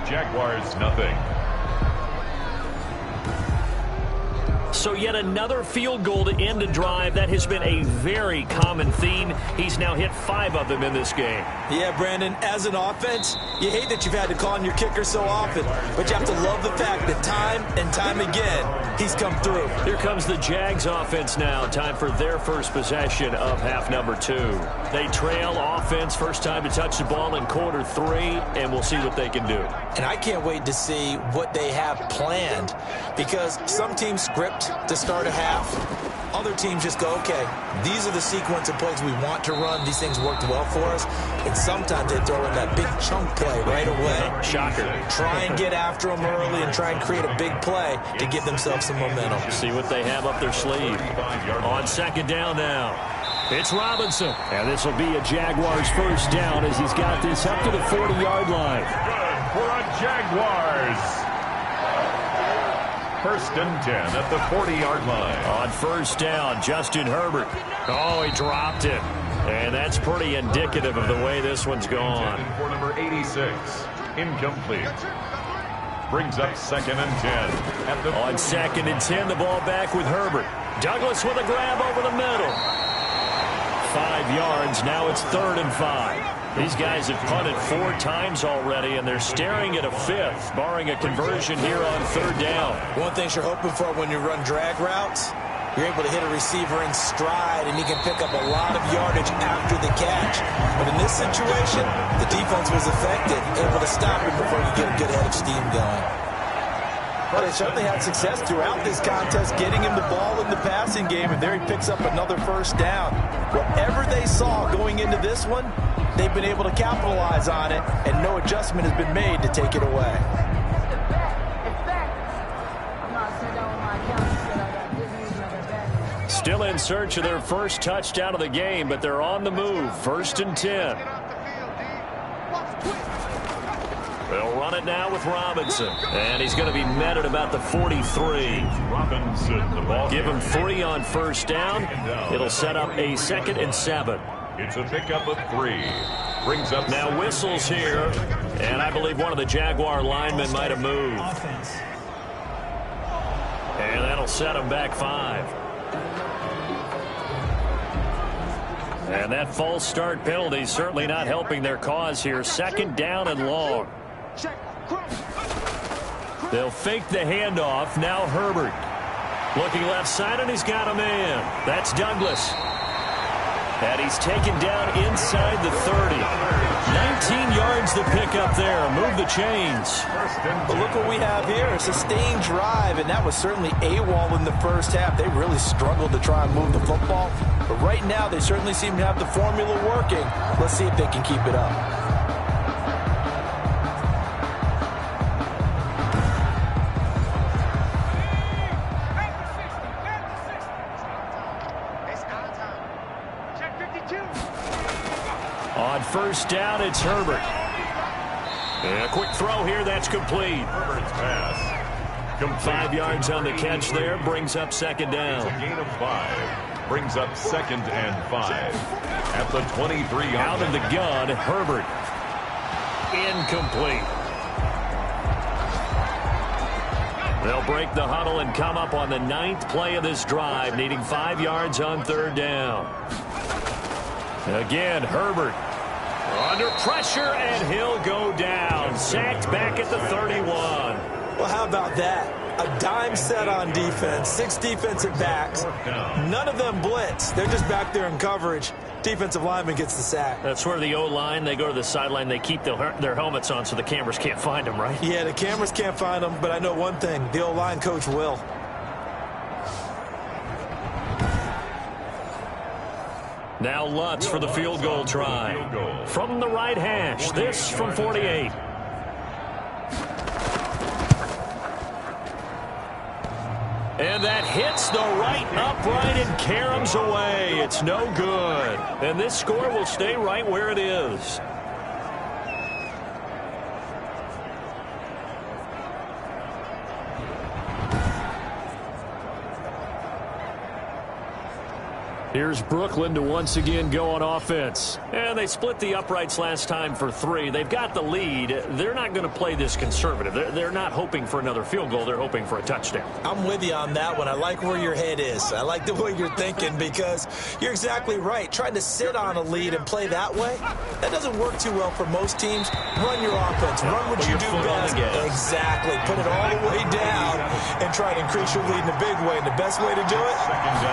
Jaguars, nothing. So yet another field goal to end a drive. That has been a very common theme. He's now hit 5 of them in this game. Yeah, Brandon, as an offense, you hate that you've had to call on your kicker so often, but you have to love the fact that time and time again, he's come through. Here comes the Jags offense now. Time for their first possession of half number 2. They trail offense, first time to touch the ball in quarter 3, and we'll see what they can do. And I can't wait to see what they have planned, because some teams script to start a half, other teams just go, okay, these are the sequence of plays we want to run. These things worked well for us. And sometimes they throw in that big chunk play right away. Shocker. Try and get after them early and try and create a big play to give themselves some momentum. See what they have up their sleeve. On second down now, it's Robinson. And this will be a Jaguars first down as he's got this up to the 40-yard line. Good for a Jaguars. First and 10 at the 40-yard line. On first down, Justin Herbert. Oh, he dropped it. And that's pretty indicative of the way this one's gone. For number 86, incomplete. Brings up second and 10. At the On second and 10, the ball back with Herbert. Douglas with a grab over the middle. 5 yards, now it's 3rd and 5. These guys have punted 4 times already, and they're staring at a 5th, barring a conversion here on 3rd down. One thing you're hoping for when you run drag routes, you're able to hit a receiver in stride, and he can pick up a lot of yardage after the catch. But in this situation, the defense was effective, able to stop him before you get a good head of steam going. But they certainly had success throughout this contest, getting him the ball in the passing game, and there he picks up another first down. Whatever they saw going into this one, they've been able to capitalize on it, and no adjustment has been made to take it away. Still in search of their first touchdown of the game, but they're on the move. 1st and 10. They'll run it now with Robinson. And he's going to be met at about the 43. Robinson, the ball. Give him 3 on first down. It'll set up a 2nd and 7. It's a pickup of 3. Brings up now whistles here. And I believe one of the Jaguar linemen might have moved. And that'll set him back 5. And that false start penalty certainly not helping their cause here. 2nd down and long. They'll fake the handoff. Now Herbert. Looking left side, and he's got a man. That's Douglas. And he's taken down inside the 30. 19 yards to pick up there. Move the chains. But look what we have here. A sustained drive, and that was certainly AWOL in the first half. They really struggled to try and move the football. But right now, they certainly seem to have the formula working. Let's see if they can keep it up. On first down, it's Herbert. And a quick throw here, that's complete. Herbert's pass. Complete. 5 yards on the catch there, brings up 2nd down. It's a gain of 5. Brings up 2nd and 5. At the 23-yard Out of the gun, Herbert. Incomplete. They'll break the huddle and come up on the 9th play of this drive, needing 5 yards on 3rd down. Again, Herbert under pressure, and he'll go down. Sacked back at the 31. Well, how about that? A dime set on defense, 6 defensive backs. None of them blitz. They're just back there in coverage. Defensive lineman gets the sack. That's where the O-line, they go to the sideline, they keep their helmets on so the cameras can't find them, right? Yeah, the cameras can't find them, but I know one thing. The O-line coach will. Now Lutz for the field goal try. From the right hash, this from 48. And that hits the right upright and caroms away. It's no good. And this score will stay right where it is. Here's Brooklyn to once again go on offense. And they split the uprights last time for 3. They've got the lead. They're not going to play this conservative. They're not hoping for another field goal. They're hoping for a touchdown. I'm with you on that one. I like where your head is. I like the way you're thinking because you're exactly right. Trying to sit on a lead and play that way, that doesn't work too well for most teams. Run your offense. Run what you do best. Exactly. Put it all the way down and try to increase your lead in a big way. And the best way to do it?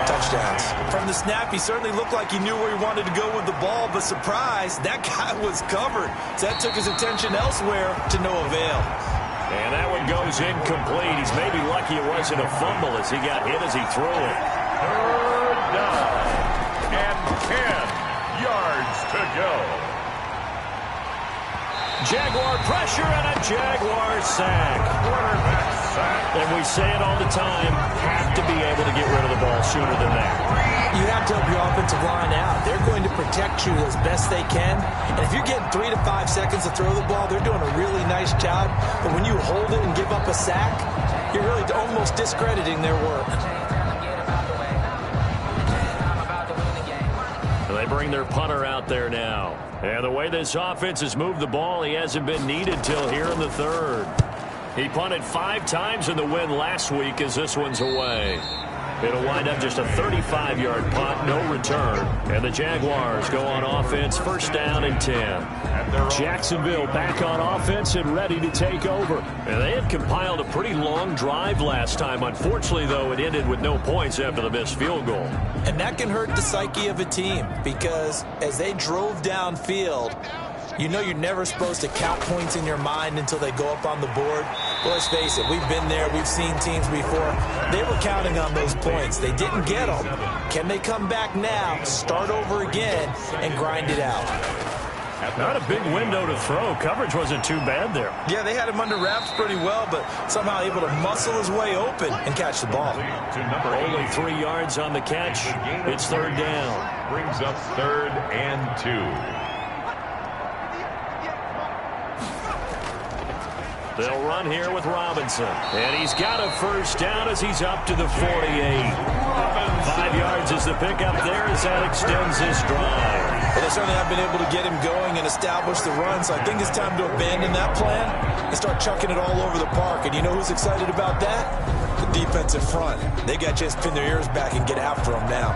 Touchdowns. From the snap, he certainly looked like he knew where he wanted to go with the ball, but surprise, that guy was covered. So that took his attention elsewhere to no avail. And that one goes incomplete. He's maybe lucky it wasn't a fumble as he got hit as he threw it. yards to go. Jaguar pressure and a Jaguar sack. Quarterback sack. And we say it all the time, have to be able to get rid of the ball sooner than that. You have to help your offensive line out. They're going to protect you as best they can. And if you're getting 3 to 5 seconds to throw the ball, they're doing a really nice job. But when you hold it and give up a sack, you're really almost discrediting their work. They bring their punter out there now. And the way this offense has moved the ball, he hasn't been needed till here in the third. He punted 5 times in the win last week as this one's away. It'll wind up just a 35-yard punt, no return. And the Jaguars go on offense, first down and 10. Jacksonville back on offense and ready to take over. And they had compiled a pretty long drive last time. Unfortunately, though, it ended with no points after the missed field goal. And that can hurt the psyche of a team because as they drove downfield, you know you're never supposed to count points in your mind until they go up on the board. But let's face it, we've been there. We've seen teams before. They were counting on those points. They didn't get them. Can they come back now, start over again, and grind it out? Not a big window to throw. Coverage wasn't too bad there. Yeah, they had him under wraps pretty well, but somehow able to muscle his way open and catch the ball. Only 3 yards on the catch. It's third down. Brings up 3rd and 2. They'll run here with Robinson. And he's got a first down as he's up to the 48. 5 yards is the pickup there as that extends his drive. Well, they certainly have been able to get him going and establish the run, so I think it's time to abandon that plan and start chucking it all over the park. And you know who's excited about that? The defensive front. They got to just pin their ears back and get after him now.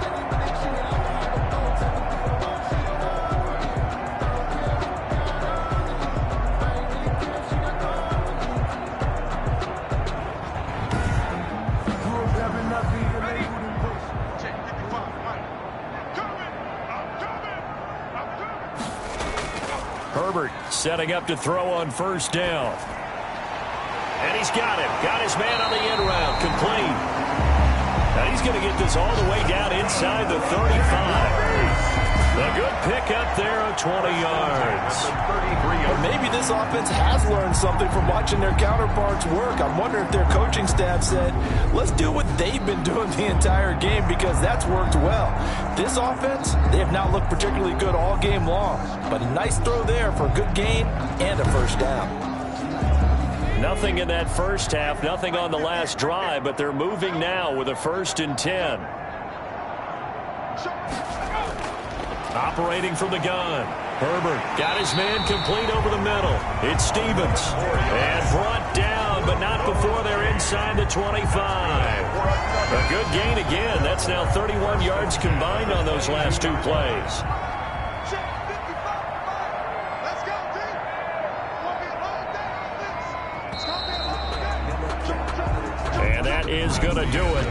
Herbert setting up to throw on first down. And he's got him. Got his man on the end round. Complete. And he's going to get this all the way down inside the 35. A good pickup there of 20 yards. Or maybe this offense has learned something from watching their counterparts work. I'm wondering if their coaching staff said, let's do what they've been doing the entire game because that's worked well. This offense, they have not looked particularly good all game long. But a nice throw there for a good gain and a first down. Nothing in that first half, nothing on the last drive, but they're moving now with a 1st and 10. Operating from the gun. Herbert got his man complete over the middle. It's Stevens. And brought down, but not before they're inside the 25. A good gain again. That's now 31 yards combined on those last 2 plays. And that is going to do it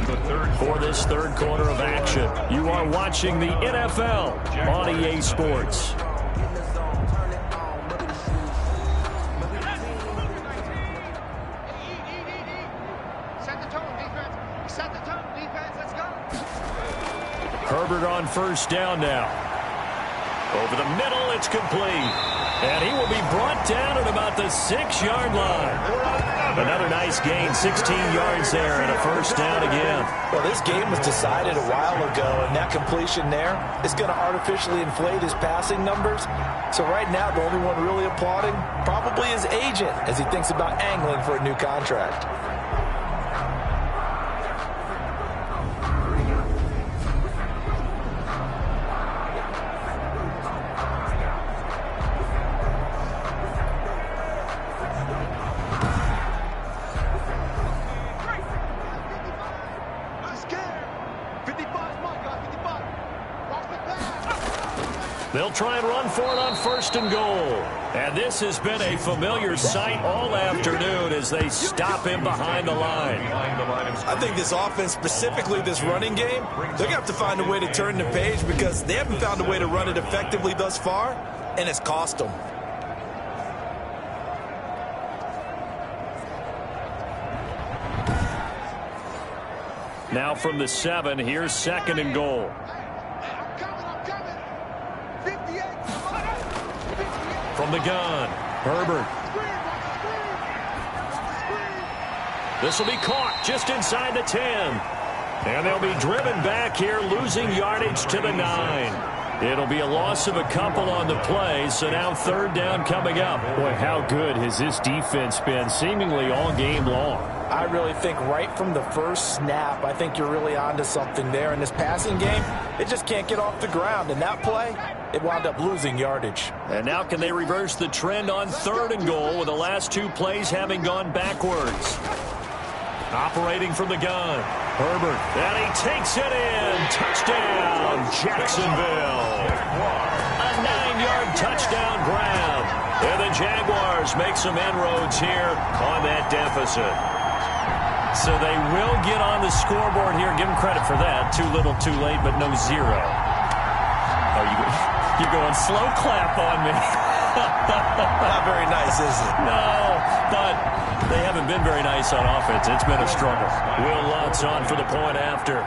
for this third quarter of action. You are watching the NFL on EA Sports. Herbert on first down now. Over the middle, it's complete. And he will be brought down at about the 6-yard line. Another nice gain, 16 yards there, and a first down again. Well, this game was decided a while ago, and that completion there is going to artificially inflate his passing numbers. So right now, the only one really applauding probably his agent as he thinks about angling for a new contract. They'll try and run for it on 1st and goal. And this has been a familiar sight all afternoon as they stop him behind the line. I think this offense, specifically this running game, they're going to have to find a way to turn the page because they haven't found a way to run it effectively thus far, and it's cost them. Now from the 7, here's 2nd and goal. From the gun, Herbert. This will be caught just inside the 10. And they'll be driven back here, losing yardage to the 9. It'll be a loss of a couple on the play, so now third down coming up. Boy, how good has this defense been seemingly all game long? I really think right from the first snap, I think you're really onto something there. In this passing game, it just can't get off the ground. And that play, it wound up losing yardage. And now can they reverse the trend on 3rd and goal with the last 2 plays having gone backwards? Operating from the gun, Herbert. And he takes it in. Touchdown, Jacksonville. A 9-yard touchdown grab. And the Jaguars make some inroads here on that deficit. So they will get on the scoreboard here. Give them credit for that. Too little, too late, but no 0. Oh, you're going slow clap on me. Not very nice, is it? No, but they haven't been very nice on offense. It's been a struggle. Will Lutz on for the point after.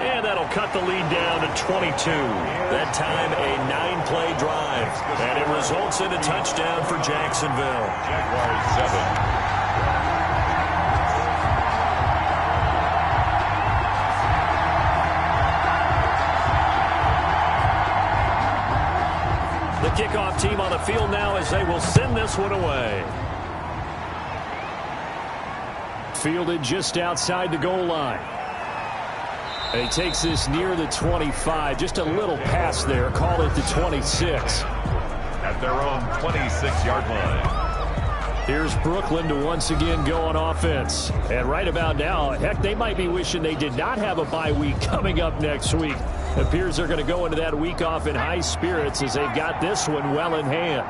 And that'll cut the lead down to 22. That time a 9-play drive. And it results in a touchdown for Jacksonville. Jaguars 7. The kickoff team on the field now as they will send this one away. Fielded just outside the goal line. And he takes this near the 25. Just a little pass there. Call it the 26. At their own 26-yard line. Here's Brooklyn to once again go on offense. And right about now, heck, they might be wishing they did not have a bye week coming up next week. It appears they're going to go into that week off in high spirits as they've got this one well in hand.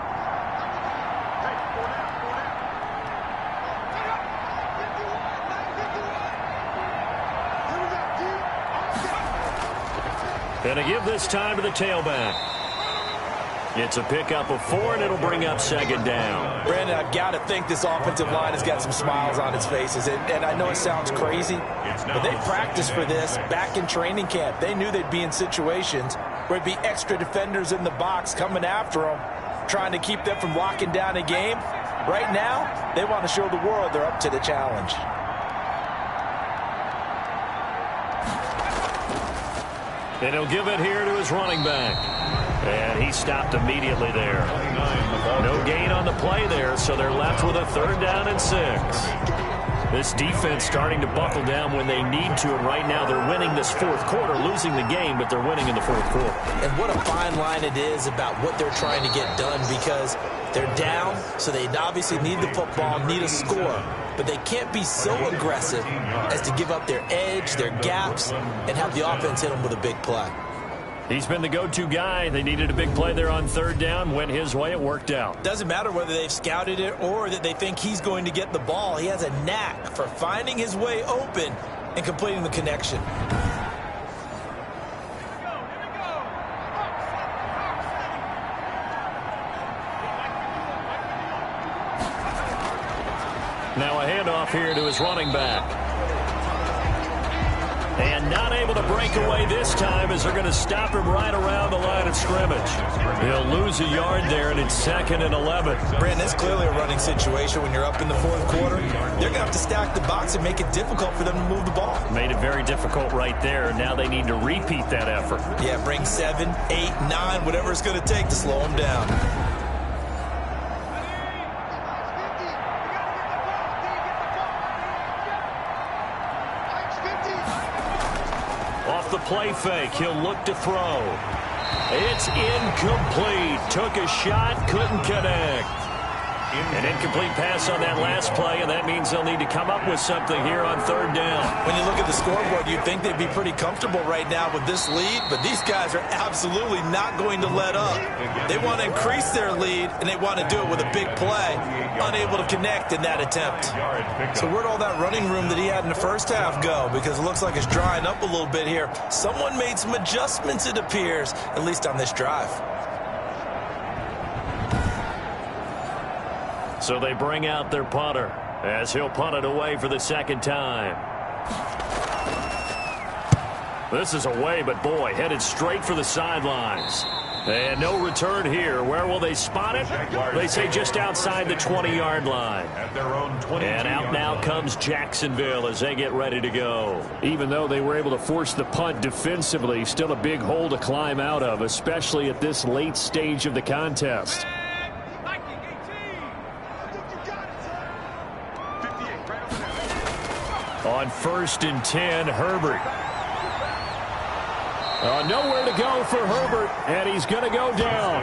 And to give this time to the tailback. It's a pickup of 4, and it'll bring up 2nd down. Brandon, I've got to think this offensive line has got some smiles on its faces. And I know it sounds crazy, but they practiced for this back in training camp. They knew they'd be in situations where it'd be extra defenders in the box coming after them, trying to keep them from locking down a game. Right now, they want to show the world they're up to the challenge. And he'll give it here to his running back. And he stopped immediately there. No gain on the play there, so they're left with a 3rd down and 6. This defense starting to buckle down when they need to, and right now they're winning this 4th quarter, losing the game, but they're winning in the 4th quarter. And what a fine line it is about what they're trying to get done, because they're down, so they obviously need the football, need a score. But they can't be so aggressive as to give up their edge, their gaps, and have the offense hit them with a big play. He's been the go-to guy. They needed a big play there on 3rd down. Went his way. It worked out. Doesn't matter whether they've scouted it or that they think he's going to get the ball. He has a knack for finding his way open and completing the connection. Now a handoff here to his running back. And not able to break away this time as they're going to stop him right around the line of scrimmage. He'll lose a yard there, and it's 2nd and 11. Brandon, it's clearly a running situation when you're up in the 4th quarter. They're going to have to stack the box and make it difficult for them to move the ball. Made it very difficult right there. Now they need to repeat that effort. Yeah, bring 7, 8, 9, whatever it's going to take to slow them down. The play fake. He'll look to throw. It's incomplete. Took a shot, couldn't connect. An incomplete pass on that last play, and that means they'll need to come up with something here on 3rd down. When you look at the scoreboard, you'd think they'd be pretty comfortable right now with this lead, but these guys are absolutely not going to let up. They want to increase their lead, and they want to do it with a big play. Unable to connect in that attempt. So where'd all that running room that he had in the first half go? Because it looks like it's drying up a little bit here. Someone made some adjustments, it appears, at least on this drive. So they bring out their punter as he'll punt it away for the 2nd time. This is away, but boy, headed straight for the sidelines. And no return here. Where will they spot it? They say just outside the 20-yard line. At their own 22-yard And out now comes Jacksonville as they get ready to go. Even though they were able to force the punt defensively, still a big hole to climb out of, especially at this late stage of the contest. On 1st and 10, Herbert. Nowhere to go for Herbert, and he's going to go down.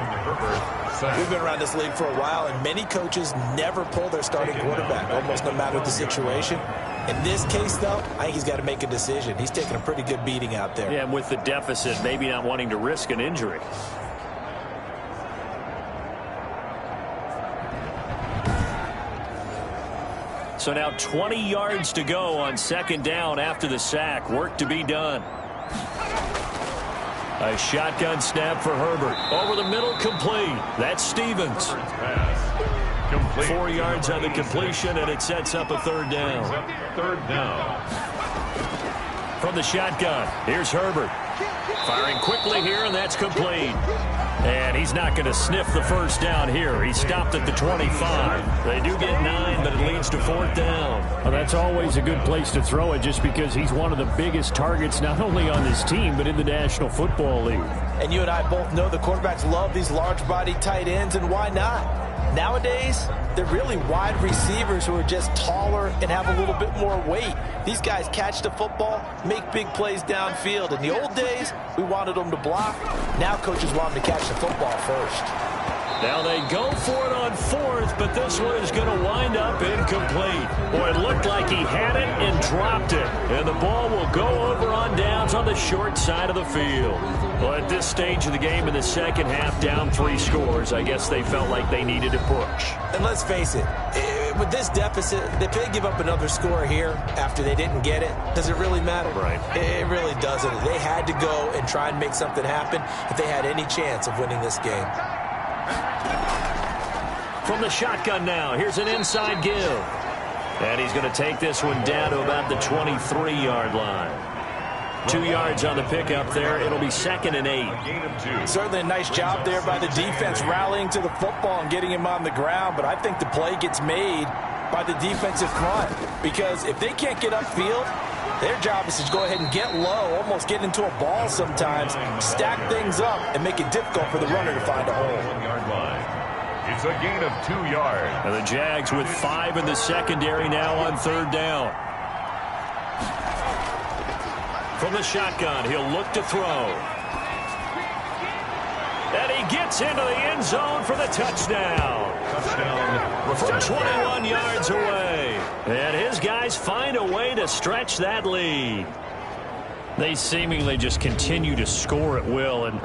We've been around this league for a while, and many coaches never pull their starting quarterback, almost no matter the situation. In this case, though, I think he's got to make a decision. He's taking a pretty good beating out there. Yeah, and with the deficit, maybe not wanting to risk an injury. So now 20 yards to go on 2nd down after the sack. Work to be done. A shotgun snap for Herbert. Over the middle, complete. That's Stevens. 4 yards on the completion, and it sets up a 3rd down. 3rd down. From the shotgun, here's Herbert. Firing quickly here, and that's complete. And he's not going to sniff the 1st down here. He stopped at the 25. They do get 9, but it leads to 4th down. Well, that's always a good place to throw it just because he's one of the biggest targets not only on this team but in the National Football League. And you and I both know the quarterbacks love these large-bodied tight ends, and why not? Nowadays, they're really wide receivers who are just taller and have a little bit more weight. These guys catch the football, make big plays downfield. In the old days, we wanted them to block. Now coaches want them to catch the football first. Now they go for it on 4th, but this one is going to wind up incomplete. Boy, it looked like he had it and dropped it. And the ball will go over on downs on the short side of the field. Well, at this stage of the game in the 2nd half, down 3 scores, I guess they felt like they needed to push. And let's face it, with this deficit, if they give up another score here after they didn't get it, does it really matter? Right. It really doesn't. They had to go and try and make something happen if they had any chance of winning this game. From the shotgun now, here's an inside give. And he's going to take this one down to about the 23-yard line. 2 yards on the pickup there. It'll be 2nd and 8. Certainly a nice job there by the defense rallying to the football and getting him on the ground, but I think the play gets made by the defensive front because if they can't get upfield, their job is to go ahead and get low, almost get into a ball sometimes, stack things up, and make it difficult for the runner to find a hole. 1-yard line. It's a gain of 2 yards. And the Jags with 5 in the secondary now on 3rd down. From the shotgun, he'll look to throw. And he gets into the end zone for the touchdown. Touchdown. From 21 yards away. And his guys find a way to stretch that lead. They seemingly just continue to score at will. And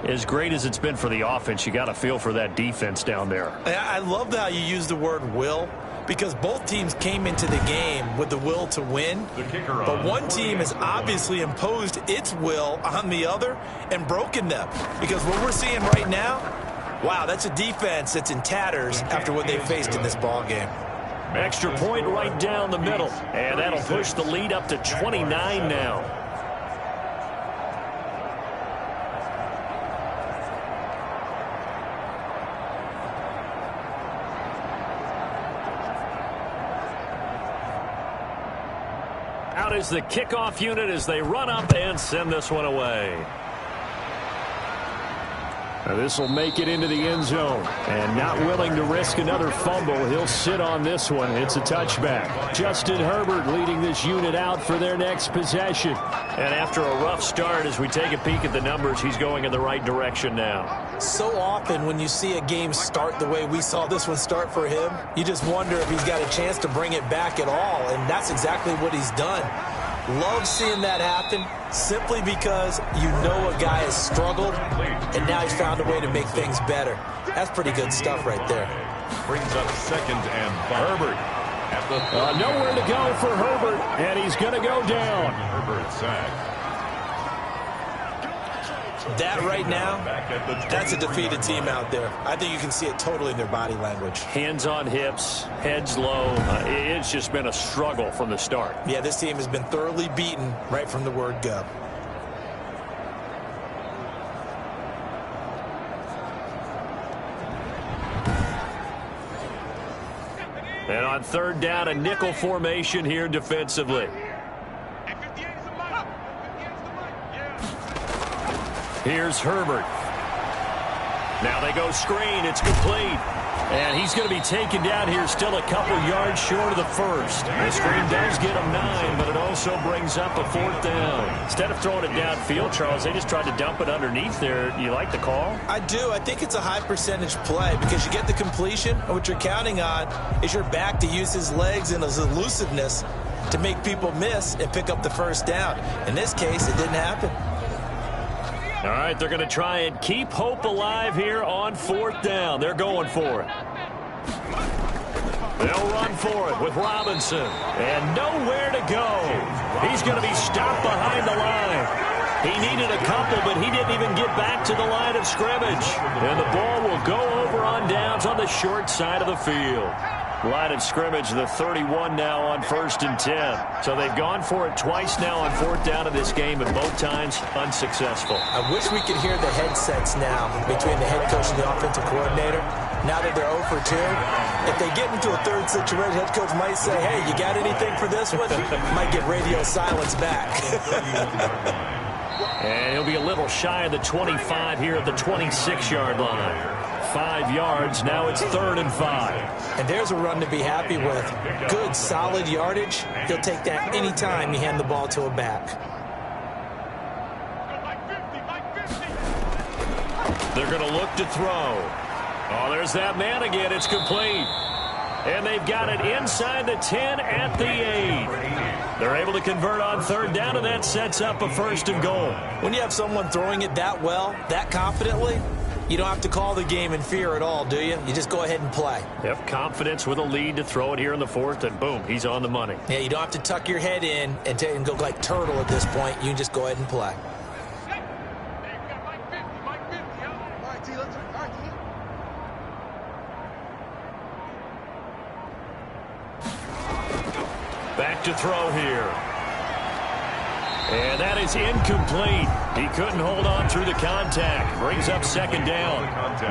as great as it's been for the offense, you got to feel for that defense down there. I love how you use the word will, because both teams came into the game with the will to win. But one team has obviously imposed its will on the other and broken them. Because what we're seeing right now, wow, that's a defense that's in tatters after what they faced in this ball game. Extra point right down the middle. And that'll push the lead up to 29 now. Out is the kickoff unit as they run up and send this one away. Now this will make it into the end zone. And not willing to risk another fumble, he'll sit on this one. It's a touchback. Justin Herbert leading this unit out for their next possession. And after a rough start, as we take a peek at the numbers, he's going in the right direction now. So often when you see a game start the way we saw this one start for him, you just wonder if he's got a chance to bring it back at all. And that's exactly what he's done. Love seeing that happen simply because you know a guy has struggled and now he's found a way to make things better. That's pretty good stuff right there. Brings up 2nd and 5. Herbert at the nowhere to go for Herbert, and he's going to go down. Herbert sacked. That right now, that's a defeated team out there. I think you can see it totally in their body language. Hands on hips, heads low. It's just been a struggle from the start. Yeah, this team has been thoroughly beaten right from the word go. And on third down, a nickel formation here defensively. Here's Herbert. Now they go screen. It's complete. And he's going to be taken down here, still a couple yards short of the first. The screen does get him 9, but it also brings up a fourth down. Instead of throwing it downfield, Charles, they just tried to dump it underneath there. Do you like the call? I do. I think it's a high percentage play because you get the completion, and what you're counting on is your back to use his legs and his elusiveness to make people miss and pick up the first down. In this case, it didn't happen. All right, they're going to try and keep hope alive here on fourth down. They're going for it. They'll run for it with Robinson. And nowhere to go. He's going to be stopped behind the line. He needed a couple, but he didn't even get back to the line of scrimmage. And the ball will go over on downs on the short side of the field. Line of scrimmage, the 31 now on 1st and 10. So they've gone for it twice now on fourth down in this game, and both times unsuccessful. I wish we could hear the headsets now between the head coach and the offensive coordinator. Now that they're 0 for 2, if they get into a third situation, head coach might say, hey, you got anything for this one? Might get radio silence back. And he'll be a little shy of the 25 here at the 26-yard line. 5 yards. Now it's 3rd and 5. And there's a run to be happy with. Good, solid yardage. He'll take that any time you hand the ball to a back. They're going to look to throw. Oh, there's that man again. It's complete. And they've got it inside the 10 at the 8. They're able to convert on third down, and that sets up a 1st and goal. When you have someone throwing it that well, that confidently, you don't have to call the game in fear at all, do you? You just go ahead and play. Have confidence with a lead to throw it here in the 4th, and boom, he's on the money. Yeah, you don't have to tuck your head in and go like turtle at this point. You can just go ahead and play. Back to throw here. And that is incomplete. He couldn't hold on through the contact. Brings up 2nd down.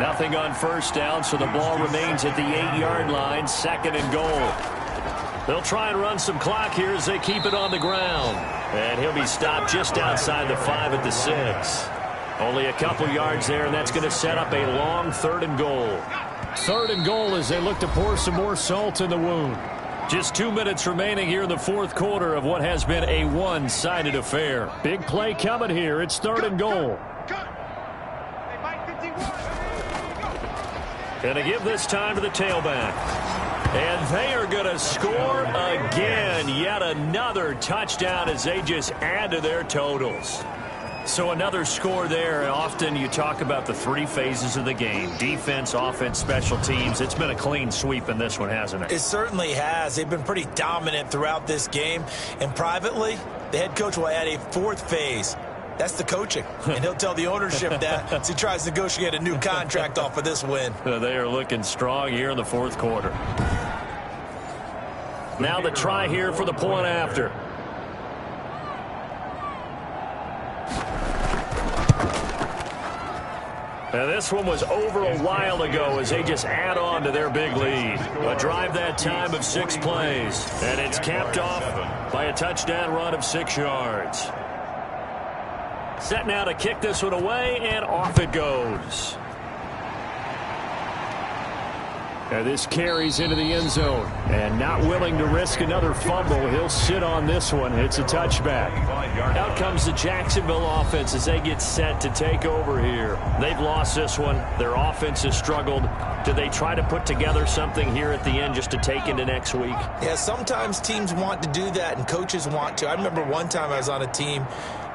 Nothing on 1st down, so the ball remains at the 8-yard line, 2nd and goal. They'll try and run some clock here as they keep it on the ground. And he'll be stopped just outside the 5 at the 6. Only a couple yards there, and that's going to set up a long 3rd and goal. 3rd and goal as they look to pour some more salt in the wound. Just 2 minutes remaining here in the 4th quarter of what has been a one-sided affair. Big play coming here. It's 3rd and goal. Going to give this time to the tailback. And they are going to score again. Yet another touchdown as they just add to their totals. So another score there. Often you talk about the 3 phases of the game. Defense, offense, special teams. It's been a clean sweep in this one, hasn't it? It certainly has. They've been pretty dominant throughout this game. And privately, the head coach will add a 4th phase. That's the coaching. And he'll tell the ownership that as he tries to negotiate a new contract off of this win. They are looking strong here in the 4th quarter. Now the try here for the point after. Now this one was over a while ago as they just add on to their big lead. A drive that time of 6 plays. And it's capped off by a touchdown run of 6 yards. Set now to kick this one away, and off it goes. Now this carries into the end zone. And not willing to risk another fumble, he'll sit on this one. It's a touchback. Out comes the Jacksonville offense as they get set to take over here. They've lost this one. Their offense has struggled. Do they try to put together something here at the end just to take into next week? Yeah, sometimes teams want to do that and coaches want to. I remember one time I was on a team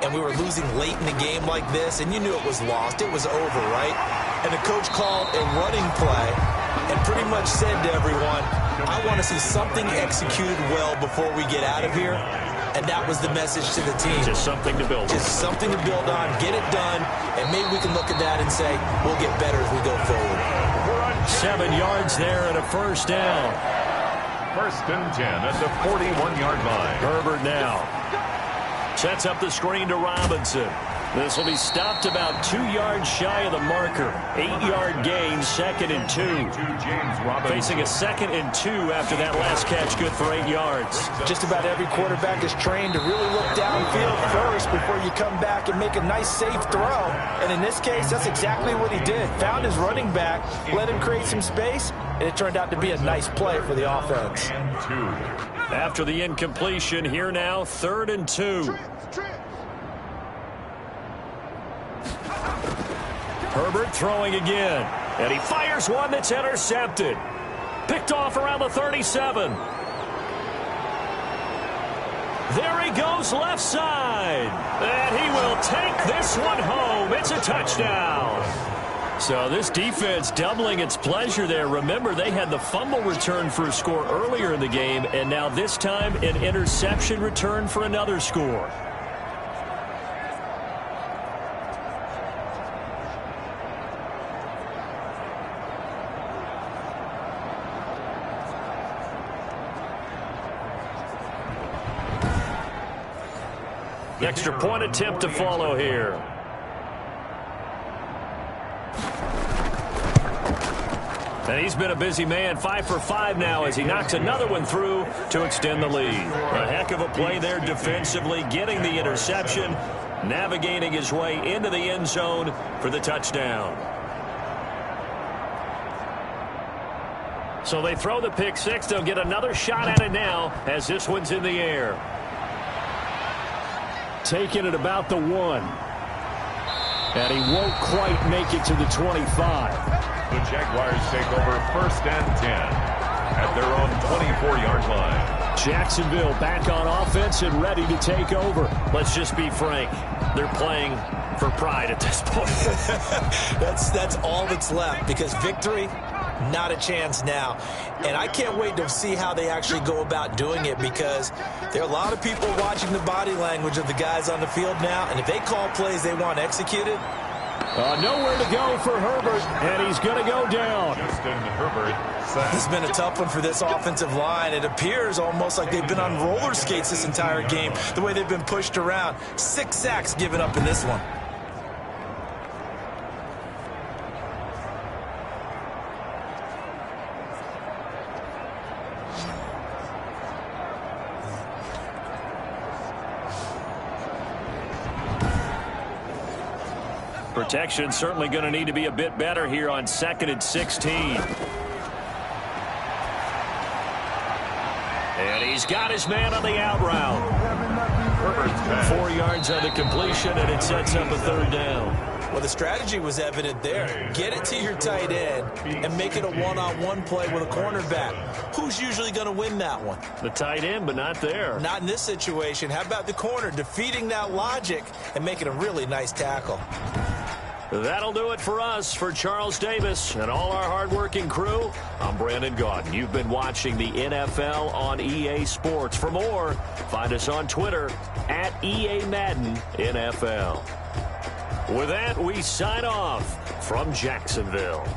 and we were losing late in the game like this, and you knew it was lost. It was over, right? And the coach called a running play and pretty much said to everyone, I want to see something executed well before we get out of here. And that was the message to the team. Just something to build on. Just something to build on, get it done, and maybe we can look at that and say, we'll get better as we go forward. 7 yards there and a 1st down. 1st and 10 at the 41-yard line. Herbert now sets up the screen to Robinson. This will be stopped about 2 yards shy of the marker. 8-yard gain, 2nd and 2. Facing a 2nd and 2 after that last catch, good for 8 yards. Just about every quarterback is trained to really look downfield first before you come back and make a nice, safe throw. And in this case, that's exactly what he did. Found his running back, let him create some space, and it turned out to be a nice play for the offense. After the incompletion, here now, 3rd and 2. Herbert throwing again, and he fires one that's intercepted. Picked off around the 37. There he goes left side, and he will take this one home. It's a touchdown. So this defense doubling its pleasure there. Remember, they had the fumble return for a score earlier in the game, and now this time an interception return for another score. Extra point attempt to follow here. And he's been a busy man, 5 for 5 now as he knocks another one through to extend the lead. A heck of a play there defensively, getting the interception, navigating his way into the end zone for the touchdown. So they throw the pick six. They'll get another shot at it now as this one's in the air. Taking it about the 1. And he won't quite make it to the 25. The Jaguars take over 1st and 10 at their own 24-yard line. Jacksonville back on offense and ready to take over. Let's just be frank. They're playing for pride at this point. That's all that's left, because victory, not a chance now. And I can't wait to see how they actually go about doing it, because there are a lot of people watching the body language of the guys on the field now, and if they call plays they want executed. Nowhere to go for Herbert, and he's going to go down. Justin Herbert sacked. This has been a tough one for this offensive line. It appears almost like they've been on roller skates this entire game, the way they've been pushed around. 6 sacks given up in this one. Protection certainly going to need to be a bit better here on 2nd and 16. And he's got his man on the out route. 4 yards on the completion, and it sets up a 3rd down. Well, the strategy was evident there. Get it to your tight end and make it a one-on-one play with a cornerback. Who's usually going to win that one? The tight end, but not there. Not in this situation. How about the corner defeating that logic and making a really nice tackle? That'll do it for us. For Charles Davis and all our hardworking crew, I'm Brandon Gaudin. You've been watching the NFL on EA Sports. For more, find us on Twitter at EA Madden NFL. With that, we sign off from Jacksonville.